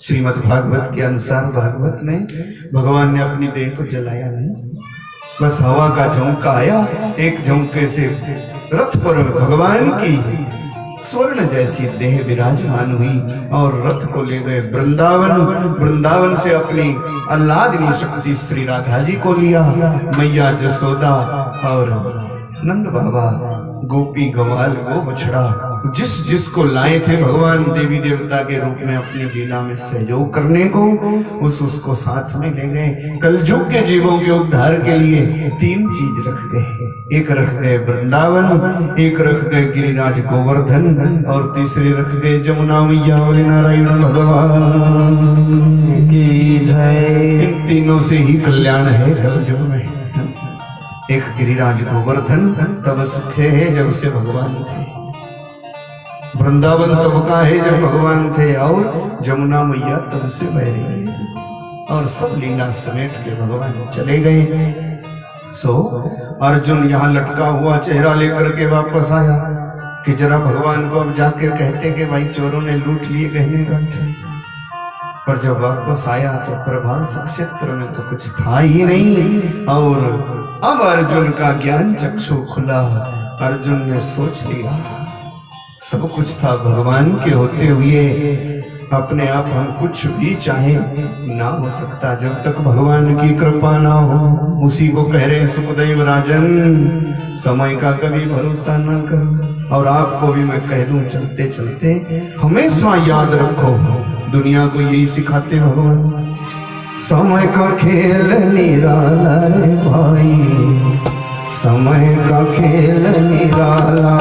A: श्रीमद् भागवत के अनुसार, भागवत में भगवान ने अपनी देह को जलाया नहीं, बस हवा का झोंका आया, एक झोंके से रथ पर भगवान की स्वर्ण जैसी देह विराजमान हुई और रथ को ले गए वृंदावन। वृंदावन से अपनी आह्लादिनी शक्ति श्री राधा जी को लिया, मैया जसोदा और नंद बाबा, गोपी गवाल, वो बछड़ा, जिस जिसको लाए थे भगवान देवी देवता के रूप में अपनी लीला में सहयोग करने को, उसको साथ में ले गए। कलयुग के जीवों के उद्धार के लिए तीन चीज रख गए, एक रख गए वृंदावन, एक रख गए गिरिराज गोवर्धन, और तीसरी रख गए जमुना मैया और नारायण भगवान
B: की जय।
A: इन तीनों से ही कल्याण है कलयुग में। एक गिरिराज गोवर्धन तब से थे जब से भगवान थे, वृंदावन तब का है जब भगवान थे, और जमुना मैया तब से बह रही है, और सब लीला समेट के भगवान चले गए। सो अर्जुन यहाँ लटका हुआ चेहरा लेकर के वापस आया कि जरा भगवान को अब जाकर कहते कि भाई चोरों ने लूट लिए गहने गांठे। पर जब वापस आया तो प्रभास क्षेत्र में तो कुछ था ही नहीं, और अब अर्जुन का ज्ञान चक्षु खुला। अर्जुन ने सोच लिया सब कुछ था भगवान के होते हुए, अपने आप हम कुछ भी चाहें ना हो सकता जब तक भगवान की कृपा ना हो। उसी को कह रहे सुखदेव राजन, समय का कभी भरोसा ना करो। और आपको भी मैं कह दूं चलते चलते हमेशा याद रखो, दुनिया को यही सिखाते भगवान, समय का खेल निराला रे भाई, समय का खेल निराला।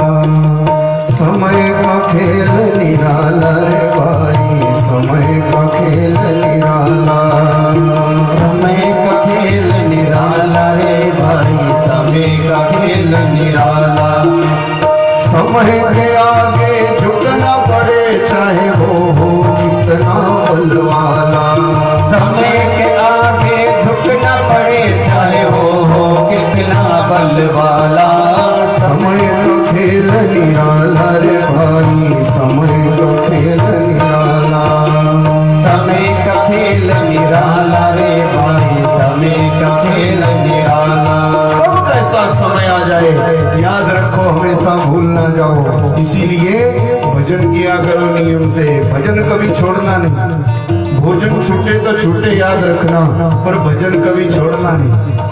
A: खेल निराला रे भाई, समय का खेल निराला।
B: समय का खेल निराला रे भाई, समय का खेल निराला।
A: समय के आगे झुकना पड़े चाहे वो हो कितना बलवाला।
B: समय के आगे झुकना पड़े चाहे वो हो कितना बलवाला।
A: समय का खेल निराला रे भाई, समय का खेल निराला।
B: समय का खेल निराला रे भाई, समय का खेल निराला।
A: कब कैसा समय आ जाए याद रखो, हमेशा भूल ना जाओ। इसीलिए भजन किया करो नियम से, भजन कभी छोड़ना नहीं। भोजन छूटे तो छूटे याद रखना, पर भजन कभी छोड़ना नहीं।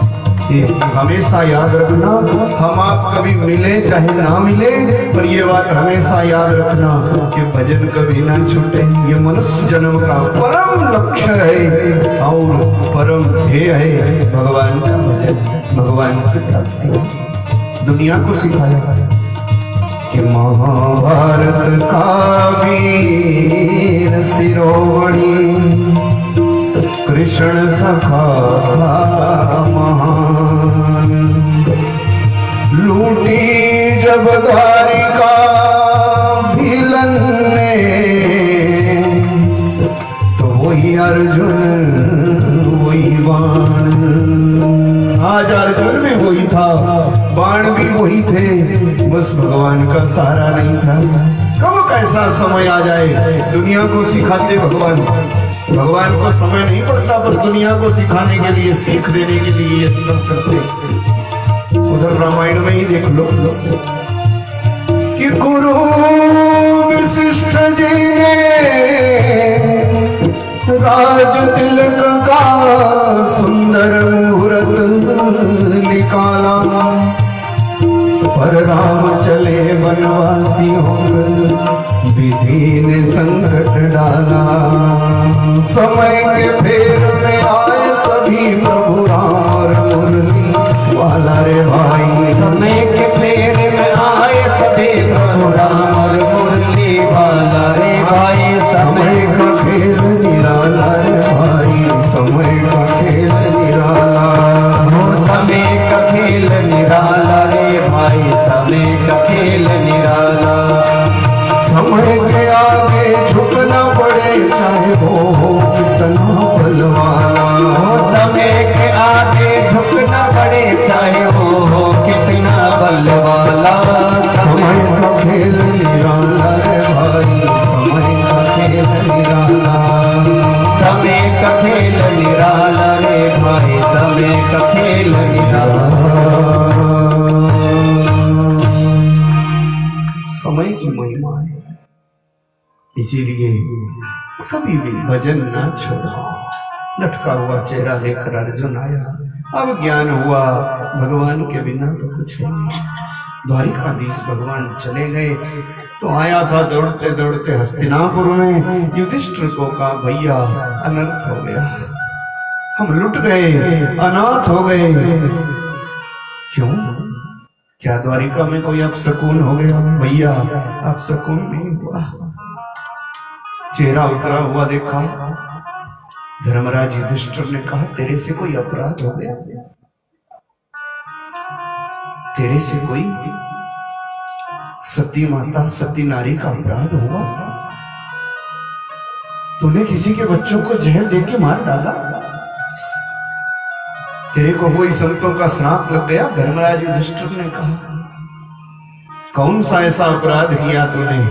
A: ये हमेशा याद रखना। हम आप कभी मिले चाहे ना मिले, पर ये बात हमेशा याद रखना कि भजन कभी ना छूटे। ये मनुष्य जन्म का परम लक्ष्य है और परम ध्येय है भगवान का भजन, भगवान की प्राप्ति। दुनिया को सिखाया कि महाभारत का वीर शिरोमणि कृष्ण सखा था महान। लूटी जब द्वारिका भीलन ने, तो वही अर्जुन वही बाण। आज अर्जुन भी वही था, बाण भी वही थे, बस भगवान का सहारा नहीं था। कब कैसा समय आ जाए, दुनिया को सिखाते भगवान। भगवान को समय नहीं पड़ता, पर दुनिया को सिखाने के लिए, सीख देने के लिए ये सब करते। उधर रामायण में ही देख लो कि गुरु वशिष्ठ जी ने राज तिलक का सुंदर मुहूर्त निकाला, पर राम चले वनवासी होकर विधि ने संकट डाला। समय के फेर में आए सभी प्रभु राम मुरली वाला रे भाई।
B: समय के फेर में आए सभी प्रभु राम मुरली वाला रे भाई।
A: समय का खेल निराला रे भाई, समय का खेल निराला।
B: समय का खेल निराला रे भाई, समय का खेल निराला।
A: समय के आगे झुकना पड़े चाहे वो हो कितना बलवाला।
B: समय के आगे झुकना पड़े चाहे वो हो कितना बलवाला।
A: समय का खेल निराला रे भाई, समय का खेल निराला।
B: समय का खेल निराला रे भाई, समय का खेल निराला।
A: समय की महिमा है, इसीलिए कभी भी भजन ना छोड़ो। लटका हुआ चेहरा लेकर अर्जुन आया, अब ज्ञान हुआ भगवान के बिना तो कुछ है नहीं। द्वारिकाधीश भगवान चले गए तो आया था दौड़ते दौड़ते हस्तिनापुर में। युधिष्ठिर को कहा भैया अनर्थ हो गया, हम लुट गए, अनाथ हो गए। क्यों? क्या द्वारिका में कोई अपशकुन हो गया? भैया अपशकुन नहीं हुआ। चेहरा उतरा हुआ देखा, धर्मराज युधिष्ठिर ने कहा तेरे से कोई अपराध हो गया? तेरे से कोई सती माता, सती नारी का अपराध हुआ? तूने किसी के बच्चों को जहर दे के मार डाला? तेरे को कोई संतों का श्राप लग गया? धर्मराज युधिष्ठिर ने कहा कौन सा ऐसा अपराध किया तूने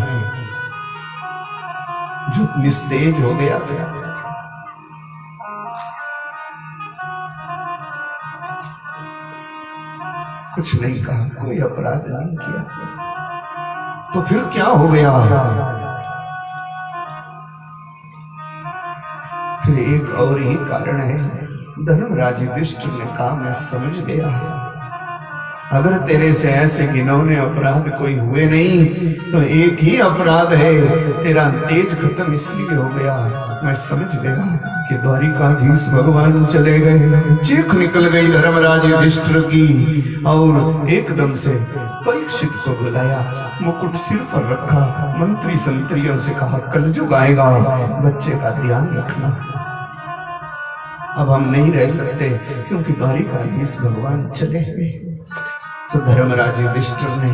A: जो निस्तेज हो गया तेरा? कुछ नहीं कहा, कोई अपराध नहीं किया। तो फिर क्या हो गया? फिर एक और ही कारण है। धर्मराज युधिष्ठिर ने कहा मैं समझ गया, अगर तेरे से ऐसे घिनौने अपराध कोई हुए नहीं तो एक ही अपराध है, तेरा तेज खत्म इसलिए हो गया। मैं समझ गया कि द्वारिकाधीश भगवान चले गए। चीख निकल गई धर्मराज युधिष्ठिर की और एकदम से परीक्षित को बुलाया, मुकुट सिर पर रखा, मंत्री संतरियों से कहा कलयुग आएगा, बच्चे का ध्यान रखना। अब हम नहीं रह सकते क्योंकि द्वारिकाधीश भगवान चले गए। तो धर्मराज युधिष्ठिर ने,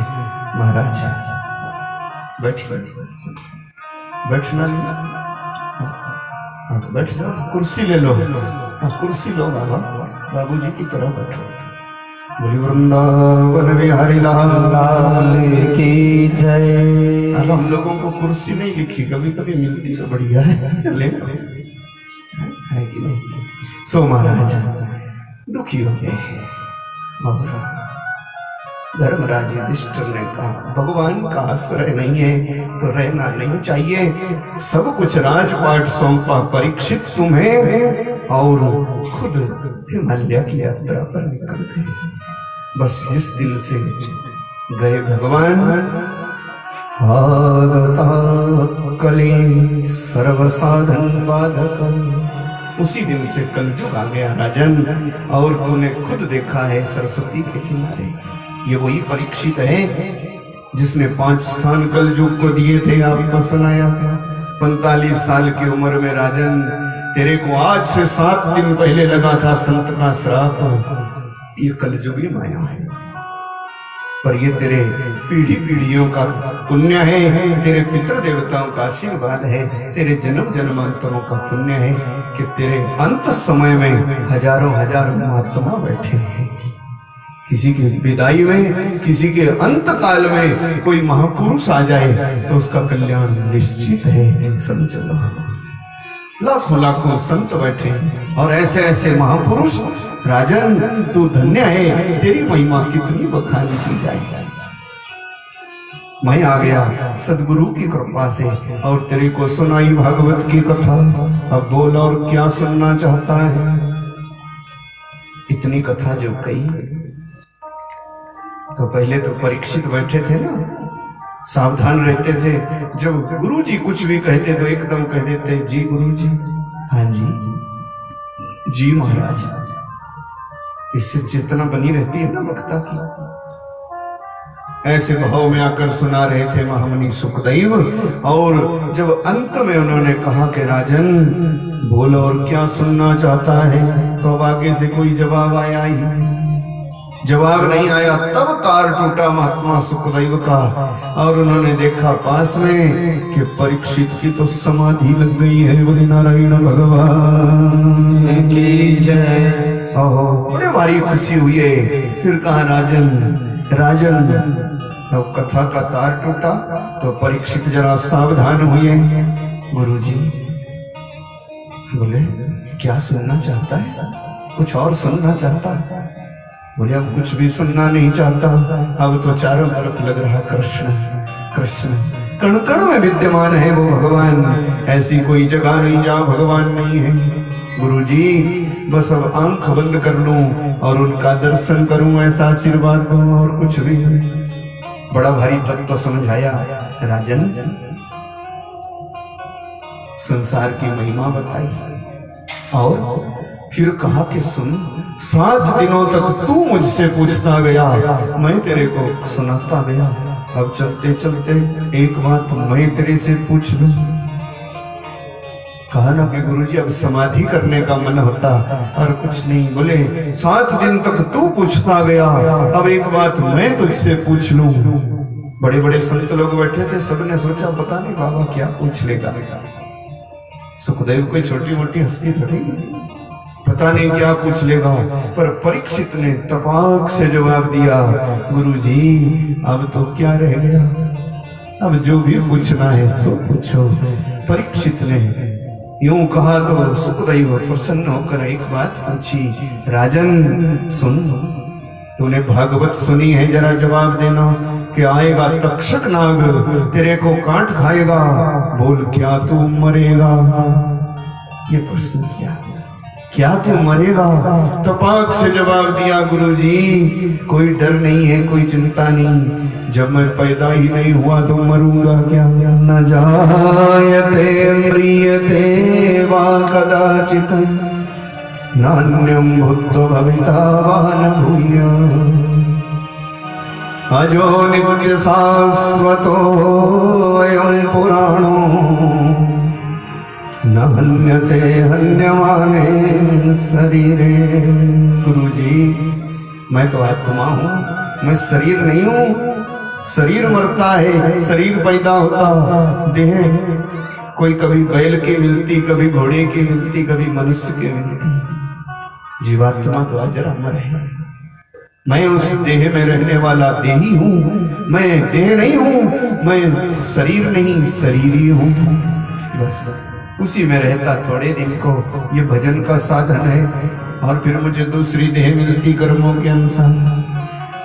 A: महाराज बैठना लेना, बैठ जाओ, कुर्सी ले लो, कुर्सी लो बाबा, बाबूजी की तरह बैठो। बोली वृंदावन बिहारी लाल
B: की जय।
A: अब हम लोगों को कुर्सी नहीं लिखी, कभी कभी मिलती तो बढ़िया है, ले है कि नहीं। सो महाराज दुखी हो गए और धर्मराज युधिष्ठिर ने कहा भगवान का आश्रय नहीं है तो रहना नहीं चाहिए, सब कुछ राजपाट सौंपा परीक्षित तुम्हें और खुद हिमालय की यात्रा पर निकल गए। बस जिस दिल से गए भगवान, आगता कले सर्व साधन बाधक, उसी दिन से कलयुग आ गया राजन। और तूने खुद देखा है सरस्वती के किनारे, ये वही परीक्षित है जिसने 5 स्थान कलयुग को दिए थे, आपको सुनाया था। 45 साल की उम्र में राजन, तेरे को आज से 7 दिन पहले लगा था संत का श्राप। ये कलयुगी माया है, पर ये तेरे पीढ़ी पीढ़ियों का पुण्य है, तेरे पितृ देवताओं का आशीर्वाद है, तेरे जन्म जन्मांतरों का पुण्य है कि तेरे अंत समय में हजारों हजारों महात्मा बैठे हैं। किसी के विदाई में, किसी के अंत काल में कोई महापुरुष आ जाए तो उसका कल्याण निश्चित है, समझ लो। लाखों लाखों संत बैठे और ऐसे ऐसे महापुरुष। राजन तू धन्य है, तेरी महिमा कितनी बखानी की जाए। मैं आ गया सदगुरु की कृपा से और तेरे को सुनाई भागवत की कथा। अब बोल और क्या सुनना चाहता है। इतनी कथा जब कही तो पहले तो परीक्षित बैठे थे ना, सावधान रहते थे। जब गुरुजी कुछ भी कहते तो एकदम कह देते जी गुरुजी, हाँ जी, जी महाराज। इससे चेतना बनी रहती है ना वक्ता की। ऐसे भाव में आकर सुना रहे थे महामुनि सुखदेव। और जब अंत में उन्होंने कहा कि राजन बोलो और क्या सुनना चाहता है, तो अब आगे से कोई जवाब आया ही नहीं। जवाब नहीं आया, तब तार टूटा महात्मा सुखदेव का और उन्होंने देखा पास में कि परीक्षित की तो समाधि लग गई है। बोले नारायण भगवान की जय। ओहो, बड़े भारी खुशी हुई है। फिर कहा राजन, राजन अब कथा का तार टूटा तो परीक्षित जरा सावधान हुए। गुरुजी बोले क्या सुनना चाहता है, कुछ और सुनना चाहता है? बोले अब कुछ भी सुनना नहीं चाहता, अब तो चारों तरफ लग रहा कृष्ण कृष्ण, कण कण में विद्यमान है वो भगवान। ऐसी कोई जगह नहीं जहाँ भगवान नहीं है। गुरुजी बस अब आंख बंद कर लूं और उनका दर्शन करूं, ऐसा आशीर्वाद दो, और कुछ भी नहीं। बड़ा भारी तत्व समझाया। राजन संसार की महिमा बताई और फिर कहा कि सुन, 7 दिनों तक तू मुझसे पूछता गया, मैं तेरे को सुनाता गया। अब चलते चलते एक बात मैं तेरे से पूछ लूं। कहा ना कि गुरुजी अब समाधि करने का मन होता और कुछ नहीं। बोले 7 दिन तक तू पूछता गया, अब एक बात मैं तुझसे पूछ लूं। बड़े बड़े संत लोग बैठे थे, सबने सोचा पता नहीं बाबा क्या पूछ लेगा। सुखदेव कोई छोटी मोटी हस्ती थोड़ी, पता नहीं क्या पूछ लेगा। पर परीक्षित ने तपाक से जवाब दिया, गुरुजी अब तो क्या रह गया, अब जो भी पूछना है सो पूछो। परीक्षित ने यूं कहा तो सुखदेव प्रसन्न होकर एक बात पूछी, राजन सुन, तूने भागवत सुनी है, जरा जवाब देना कि आएगा तक्षक नाग तेरे को काट खाएगा, बोल क्या तू मरेगा? ये प्रश्न किया, क्या तू मरेगा? तपाक से जवाब दिया, गुरुजी कोई डर नहीं है, कोई चिंता नहीं, जब मैं पैदा ही नहीं हुआ तो मरूंगा क्या? न जायते म्रियते वा कदाचित् नान्यं भूत्वा भविता वा न भूयात्। अजो नित्य शाश्वतो अयं पुराणो न हन्यते हन्यमाने शरीरे। गुरुजी, मैं तो आत्मा हूँ, मैं शरीर नहीं हूँ। शरीर मरता है, शरीर पैदा होता, देह कोई कभी बैल की मिलती, कभी घोड़े की मिलती, कभी मनुष्य की मिलती। जीवात्मा तो अजर अमर है। मैं उस देह में रहने वाला देही हूँ, मैं देह नहीं हूँ, मैं शरीर नहीं शरीरी हूँ। बस उसी में रहता थोड़े दिन को, ये भजन का साधन है। और फिर मुझे दूसरी देह मिलती कर्मों के अनुसार।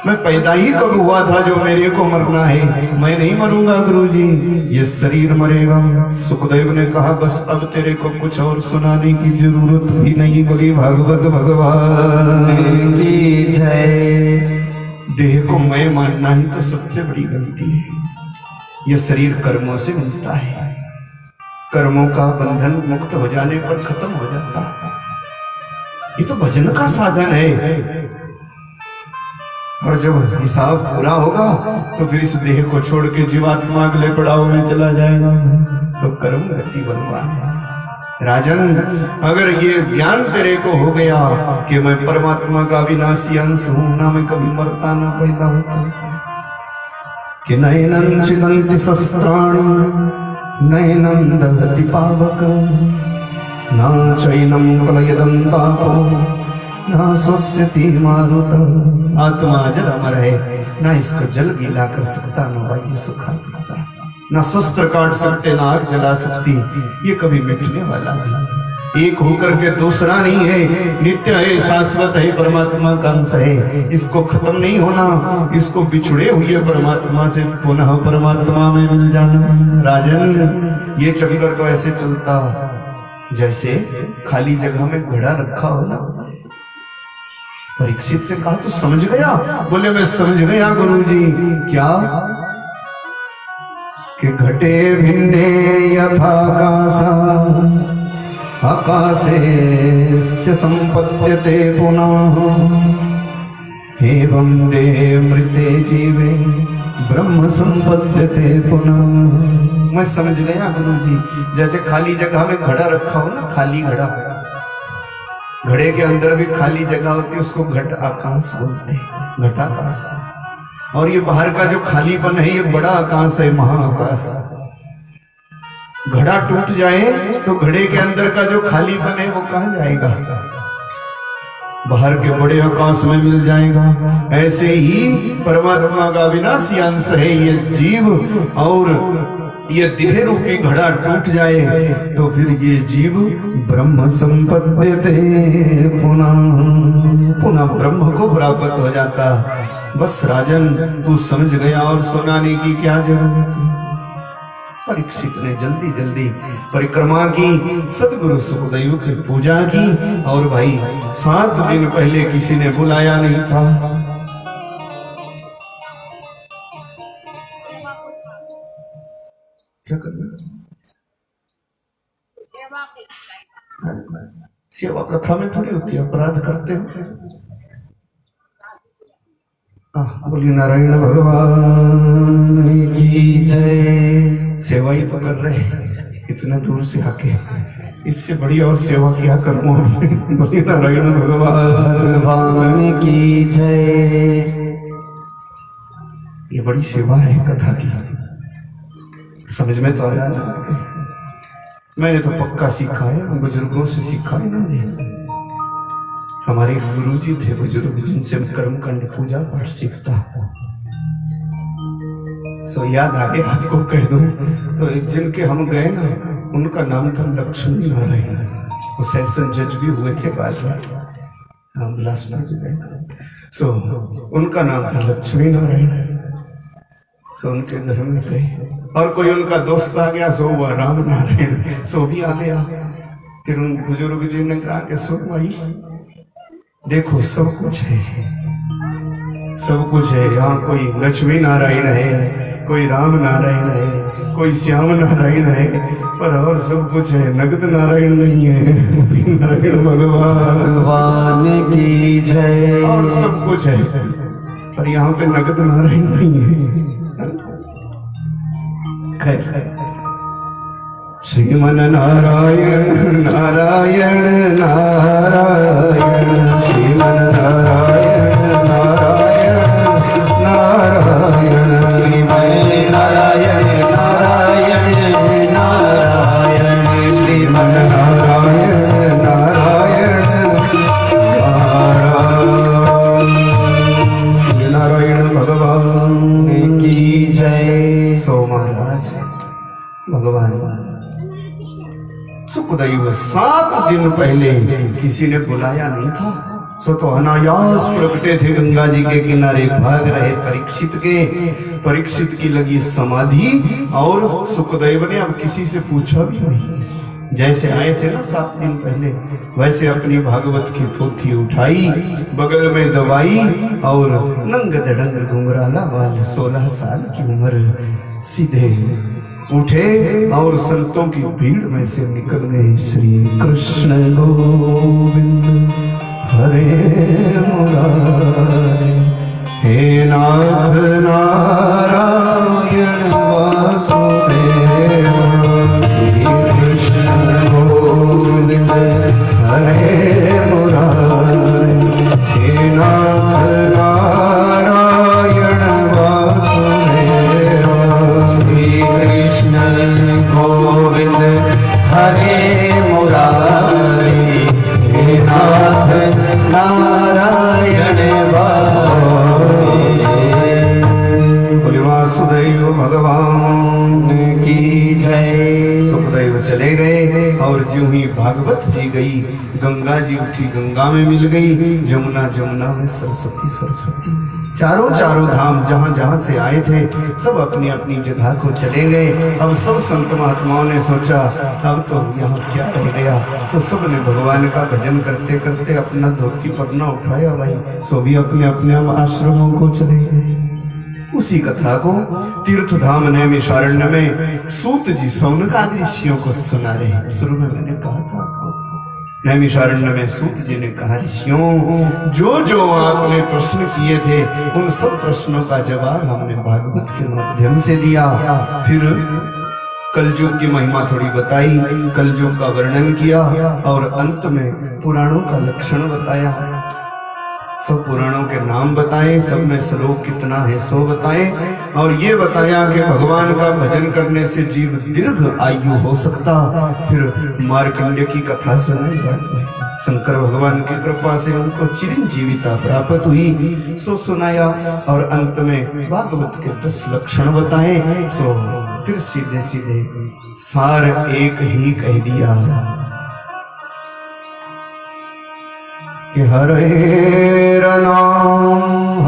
A: मैं पैदा ही कब हुआ था जो मेरे को मरना है? मैं नहीं मरूंगा गुरुजी, ये शरीर मरेगा। सुखदेव ने कहा बस अब तेरे को कुछ और सुनाने की जरूरत भी नहीं। बोली भागवत भगवान की जय। देह को मैं मानना ही तो सबसे बड़ी गलती है। ये शरीर कर्मों से मिलता है, कर्मों का बंधन मुक्त हो जाने पर खत्म हो जाता है। ये तो भजन का साधन है। और जब हिसाब पूरा होगा तो फिर इस देह को छोड़ के जीवात्मा अगले पड़ाव में चला जाएगा। सब कर्म गति बलवान। राजन, अगर ये ज्ञान तेरे को हो गया कि मैं परमात्मा का विनाशी अंश हूं, ना मैं कभी मरता ना पैदा होता, कि नैनं छिदन्ति शस्त्राणि नैनं दहति पावक, न चैनं कलयदन्तापो न स्वस्यति मारुत। आत्मा अजर अमर है, ना इसको जल गीला कर सकता, न वायु सुखा सकता, ना शस्त्र काट सकते, ना आग जला सकती। ये कभी मिटने वाला नहीं, एक होकर के दूसरा नहीं है, नित्य है, शाश्वत है, परमात्मा का अंश है। इसको खत्म नहीं होना, इसको बिछुड़े हुए परमात्मा से पुनः परमात्मा में मिल जाना। राजन, ये चक्कर तो ऐसे चलता जैसे खाली जगह में घड़ा रखा हो ना। परीक्षित से कहा तू समझ गया? बोले मैं समझ गया गुरुजी। क्या? कि घटे भिन्ने यथाकाशा आकाशे संपद्यते पुनः, एवं देहे मृते जीवे ब्रह्म संपद्यते पुनः। मैं समझ गया गुरुजी, जैसे खाली जगह में घड़ा रखा हो ना, खाली घड़ा, घड़े के अंदर भी खाली जगह होती है, उसको घट आकाश बोलते हैं, घटाकाश। और ये बाहर का जो खालीपन है ये बड़ा आकाश है, महाआकाश। घड़ा टूट जाए तो घड़े के अंदर का जो खालीपन है वो कहाँ जाएगा? बाहर के बड़े आकाश में मिल जाएगा। ऐसे ही परमात्मा का विनाशी अंश है ये जीव, और ये देह रूपी घड़ा टूट जाए तो फिर ये जीव ब्रह्म संपद्यते पुनः, पुनः ब्रह्म को प्राप्त हो जाता। बस राजन, तू समझ गया और सुनाने की क्या जरूरत है? परीक्षित ने जल्दी जल्दी परिक्रमा की, सदगुरु सुखदेव की पूजा की। और भाई 7 दिन पहले किसी ने बुलाया नहीं था। क्या करना? सेवा कथा में थोड़ी होती है, अपराध करते हो। बोलिए नारायण भगवान की जय। सेवा ही तो कर रहे हैं इतना दूर से आके, इससे बड़ी और सेवा क्या करूं? बोलिए नारायण भगवान की जय। ये बड़ी सेवा है कथा की, समझ में तो आ रहा है। मैंने तो पक्का सीखा है, बुजुर्गों से सीखा है ना जी। हमारे गुरुजी थे बुजुर्ग, जिनसे कर्मकांड पूजा पाठ सीखता। सो याद आगे आपको कह दूं तो जिनके हम गए ना, उनका नाम था लक्ष्मी नारायण। वो सेशन जज भी हुए थे बाद में, हम बिलासपुर गए। सो उनका नाम था लक्ष्मी नारायण। सो उनके घर में गए और कोई उनका दोस्त आ गया, सो हुआ राम नारायण, सो भी आ गया। फिर उन बुजुर्ग जी ने कहा कि सो भाई देखो सब कुछ है, सब कुछ है यहाँ। कोई लक्ष्मी नारायण है, कोई राम नारायण है, कोई श्याम नारायण है, पर और सब कुछ है, नगद नारायण नहीं है। नारायण भगवान की जय। और सब कुछ है, पर यहाँ पे नगद नारायण नहीं है। खैर, श्रीमन नारायण नारायण नारायण, श्रीमन नारायण नारायण नारायण,
B: श्रीमन नारायण नारायण नारायण, श्रीमन
A: नारायण नारायण नारायण। नारायण भगवान
B: की जय।
A: सो महाराज भगवान सुखदेव 7 दिन पहले किसी ने बुलाया नहीं था, सो तो अनायास प्रकटे थे गंगा जी के किनारे, भाग रहे परीक्षित की लगी समाधि, और सुखदेव ने अब किसी से पूछा भी नहीं। जैसे आए थे ना 7 दिन पहले, वैसे अपनी भागवत की पोथी उठाई, बगल में दबाई, और नंग दड़ंग घुंघराला बाल 16 साल की उम्र सीधे उठे और संतों की भीड़ में से निकल गए। श्री कृष्ण गोविंद हरे मुरारे, हे नाथ नारायण वासुदेव, श्री कृष्ण गोविंद हरे मुरारे, हे नाथ नारायण वासुदेव,
B: श्री कृष्ण गोविंद हरे मुरारी, हे नाथ नारायण
A: बोले वासुदेव भगवान
B: की जय।
A: सुखदेव चले गए, और ज्यों ही भागवत जी गई, गंगा जी उठी, गंगा में मिल गई, जमुना जमुना में सरस्वती सरस्वती। चारों धाम जहां जहां से आए थे सब अपनी अपनी जगह को चले गए। अब सब संत महात्माओं ने सोचा अब तो यहाँ क्या रह गया, सो सब ने भगवान का भजन करते करते अपना धोती पन्ना उठाया भाई, सो भी अपने अपने आश्रमों को चले गए। उसी कथा को तीर्थ धाम नैमिषारण्य में सूत जी सौनकादि ऋषियों को सुना रहे। शुरू में मैंने कहा था आपको, नैमिषारण्य में सूत जी ने कहा, ऋषियों जो जो आपने प्रश्न किए थे उन सब प्रश्नों का जवाब हमने भागवत के माध्यम से दिया। फिर कलयुग की महिमा थोड़ी बताई, कलयुग का वर्णन किया, और अंत में पुराणों का लक्षण बताया। सब पुराणों के नाम बताए, सब में श्लोक कितना है सो बताए, और ये बताया कि भगवान का भजन करने से जीव दीर्घ आयु हो सकता। फिर मार्कंडेय की कथा सुनाई, बात शंकर भगवान की कृपा से उनको चिरंजीविता प्राप्त हुई, सो सुनाया, और अंत में भागवत के 10 लक्षण बताए। सो फिर सीधे सीधे सार एक ही कह दिया कि हरे नाम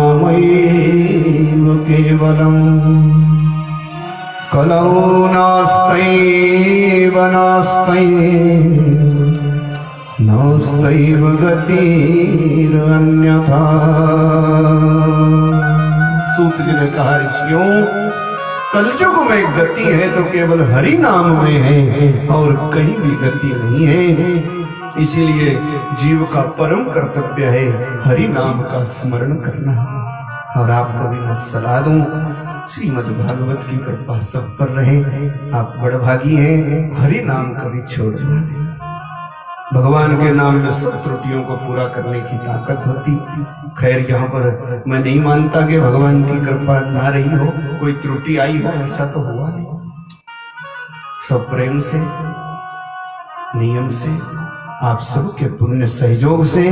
A: हरैर्नामैव केवलम् कलौ नास्तैव नास्तैव गतिरन्यथा। सूत जी ने कहा, ऋषियों कलयुग में गति है तो केवल हरि नाम में है, और कहीं भी गति नहीं है। इसीलिए जीव का परम कर्तव्य है हरि नाम का स्मरण करना। और आपको भी मैं सलाह दूं, श्रीमद् भागवत की कृपा सब पर रहे। आप बड़भागी हैं, हरि नाम कभी छोड़ना नहीं। भगवान के नाम में सब त्रुटियों को पूरा करने की ताकत होती। खैर यहाँ पर मैं नहीं मानता कि भगवान की कृपा ना रही हो, कोई त्रुटि आई हो, ऐसा तो हुआ नहीं। सब प्रेम से, नियम से, आप सबके पुण्य सहयोग से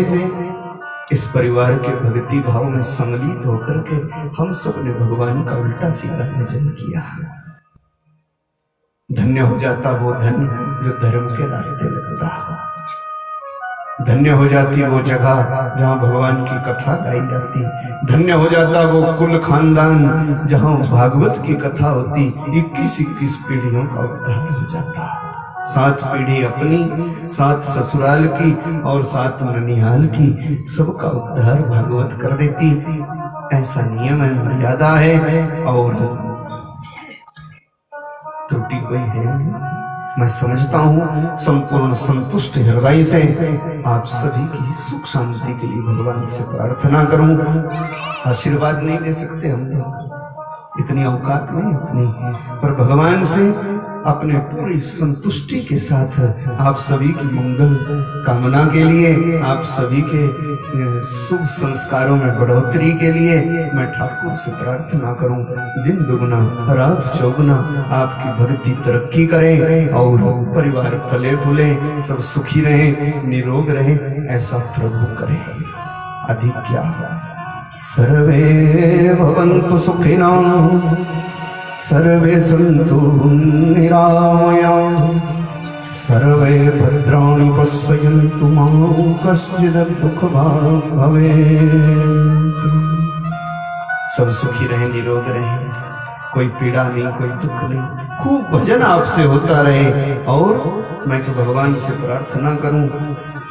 A: इस परिवार के भक्ति भाव में सम्मिलित होकर के हम सब ने भगवान का उल्टा सीधा भजन किया। धन्य हो जाता वो धन जो धर्म के रास्ते लगता, धन्य हो जाती वो जगह जहां भगवान की कथा गाई जाती, धन्य हो जाता वो कुल खानदान जहां भागवत की कथा होती। 21-21 पीढ़ियों का उद्धार हो जाता। 7 पीढ़ी अपनी, 7 ससुराल की और 7 ननिहाल की, सबका उद्धार भागवत कर देती। ऐसा नियम है, मर्यादा है, और त्रुटि कोई है नहीं। मैं समझता हूँ संपूर्ण संतुष्ट हृदय से आप सभी की सुख शांति के लिए भगवान से प्रार्थना करूं। आशीर्वाद नहीं दे सकते हम लोग, इतनी औकात नहीं अपनी, पर भगवान से अपने पूरी संतुष्टि के साथ आप सभी की मंगल कामना के लिए, आप सभी के शुभ संस्कारों में बढ़ोतरी के लिए मैं ठाकुर से प्रार्थना करूं। दिन दुगुना रात चौगुना आपकी भक्ति तरक्की करे और परिवार फले फूले, सब सुखी रहे, निरोग रहे, ऐसा प्रभु करे। अधिक क्या, सर्वे भवन्तु सुखिनः सर्वे सन्तु निरामयाः सर्वे भद्राणि पश्यन्तु मा कश्चित् दुःखभाग् भवेत्। सब सुखी रहे, निरोग रहे, कोई पीड़ा नहीं, कोई दुख नहीं, खूब भजन आपसे होता रहे। और मैं तो भगवान से प्रार्थना करूं,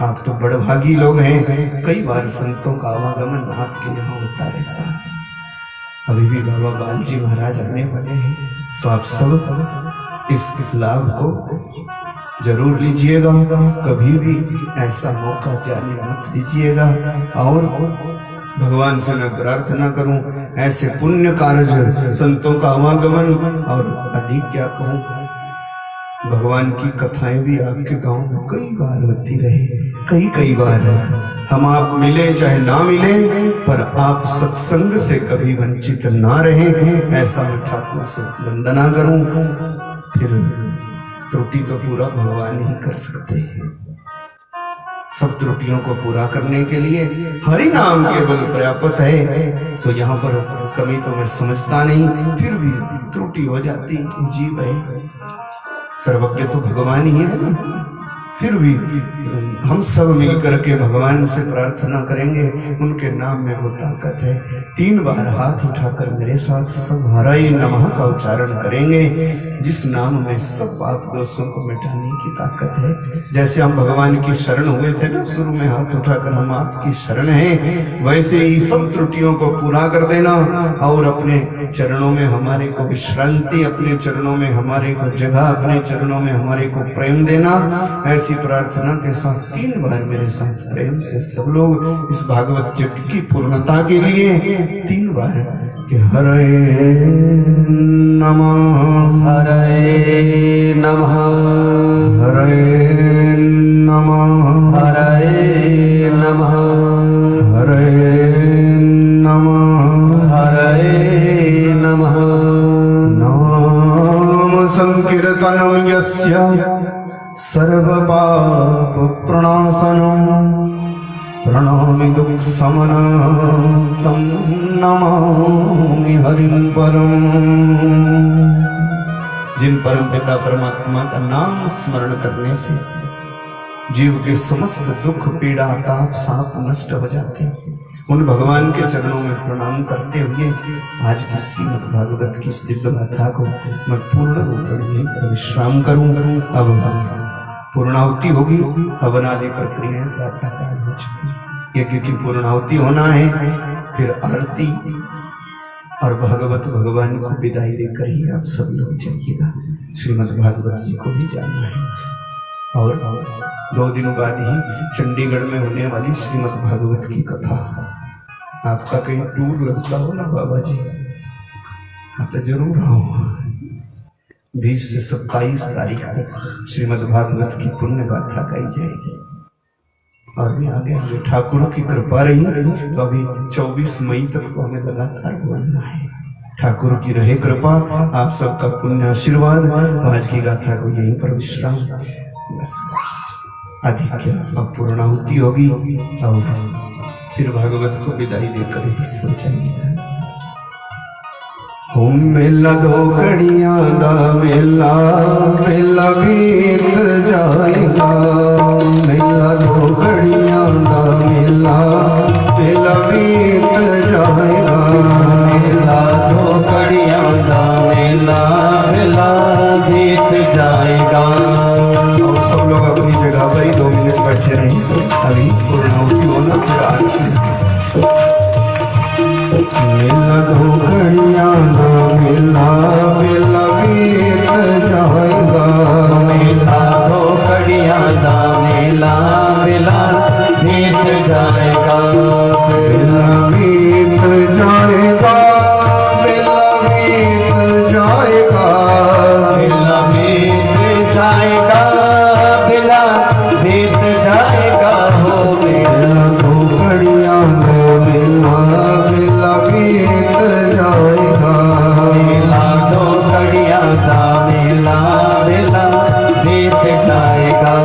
A: आप तो बड़भागी लोग हैं, कई बार संतों का आवागमन आपके यहाँ होता रहता है। अभी भी बाबा बालजी महाराज आने वाले हैं, तो आप सब इस लाभ को जरूर लीजिएगा, कभी भी ऐसा मौका जाने मत दीजिएगा। और भगवान से मैं प्रार्थना करूं, ऐसे पुण्य कार्य, संतों का आवागमन, और अधिक क्या कहूं, भगवान की कथाएं भी आपके गांव में कई बार होती रहे, कई बार। हम आप मिले चाहे ना मिले, पर आप सत्संग से कभी वंचित ना रहे, ऐसा मैं ठाकुर से वंदना करूं। फिर त्रुटि तो पूरा भगवान ही कर सकते हैं। सब त्रुटियों को पूरा करने के लिए हरि नाम केवल पर्याप्त है। सो यहाँ पर कमी तो मैं समझता नहीं, फिर भी त्रुटि हो जाती, जीव है, सर्वज्ञ तो भगवान ही है ना। फिर भी हम सब मिलकर के भगवान से प्रार्थना करेंगे, उनके नाम में वो ताकत है। 3 बार हाथ उठाकर मेरे साथ सब हरे नमः का उच्चारण करेंगे, जिस नाम में सब पाप दोषों को मिटाने की ताकत है। जैसे हम भगवान की शरण हुए थे ना शुरू में, हाथ उठाकर हम आपकी शरण हैं, वैसे ही सब त्रुटियों को पूरा कर देना और अपने चरणों में हमारे को विश्रांति, अपने चरणों में हमारे को जगह, अपने चरणों में हमारे को प्रेम देना। ऐसी प्रार्थना के साथ 3 बार मेरे साथ प्रेम से सब लोग इस भागवत यज्ञ की पूर्णता के लिए 3 बार कि हरे नमः,
B: हरे नमः,
A: हरे नमः,
B: हरे नमः,
A: हरे नमः,
B: हरे नमः।
A: नाम संकीर्तनं यस्य सर्वपाप प्रणाशनं प्रणमामि दुःख शमनं तं नमामि हरिं परम। जिन परम पिता परमात्मा का नाम स्मरण करने से जीव के समस्त दुख पीड़ा ताप साप नष्ट हो जाते, उन भगवान के चरणों में प्रणाम करते हुए आज की श्रीमद् भागवत की इस दिव्य गाथा को मैं पूर्ण रूप में पर विश्राम करूं। अब पूर्णाहुति होगी, हवन आदि प्रक्रियाएं प्रातः काल हो चुकी, यज्ञ की पूर्णाहुति होना है, फिर आरती और भागवत भगवान को विदाई देकर ही आप सब लोग जाइएगा। श्रीमद् भागवत जी को भी जाना है। और 2 दिन बाद ही चंडीगढ़ में होने वाली श्रीमद् भागवत की कथा, आपका कहीं टूर लगता हो ना बाबा जी, आप तो जरूर आओ। 20 से 27 तारीख तक श्रीमद् भागवत की पुण्य गाथा गाई जाएगी। और भी आगे आगे ठाकुर की कृपा रही तो अभी 24 मई तक तो हमें लगातार बोलना है। ठाकुर की रहे कृपा, आप सबका पुण्य आशीर्वाद। आज की गाथा को यहीं पर विश्राम, बस अधिक क्या, अब पूर्णाहुति होगी और फिर भागवत को विदाई देकर ही सो जाएंगे। होम मेला 2 घड़ियां दा मेला, मेला बीत जाएगा। मेला 2 घड़ियां दा मेला, मेला बीत जाएगा।
B: मेला 2 घड़ियां दा मेला, मेला बीत जाएगा।
A: और सब लोग अपनी जगह पर ही 2 मिनट बैठे रहें, अभी पूर्णाहुति होना फिर आरती। मेला 2 घड़ियां दा मेला, मेला बीत जाएगा।
B: जाएगा
A: बेला बीत जाएगा, बेला बीत जाएगा,
B: बेला बीत जाएगा, बेला बीत जाएगा हो बेला
A: दो घड़ियां दो बेला, बेला बीत जाएगा,
B: बेला दो घड़ियां का बेला बेला बीत जाएगा।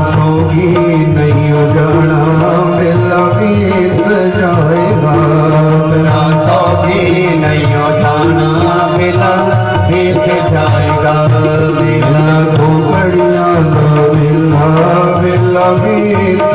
A: सोगी नहीं जाना, बेला बीत जाएगा,
B: सोगी नहीं जाना, बेला बीत जाएगा,
A: बेला दो घड़ियां दो बेला, बेला बीत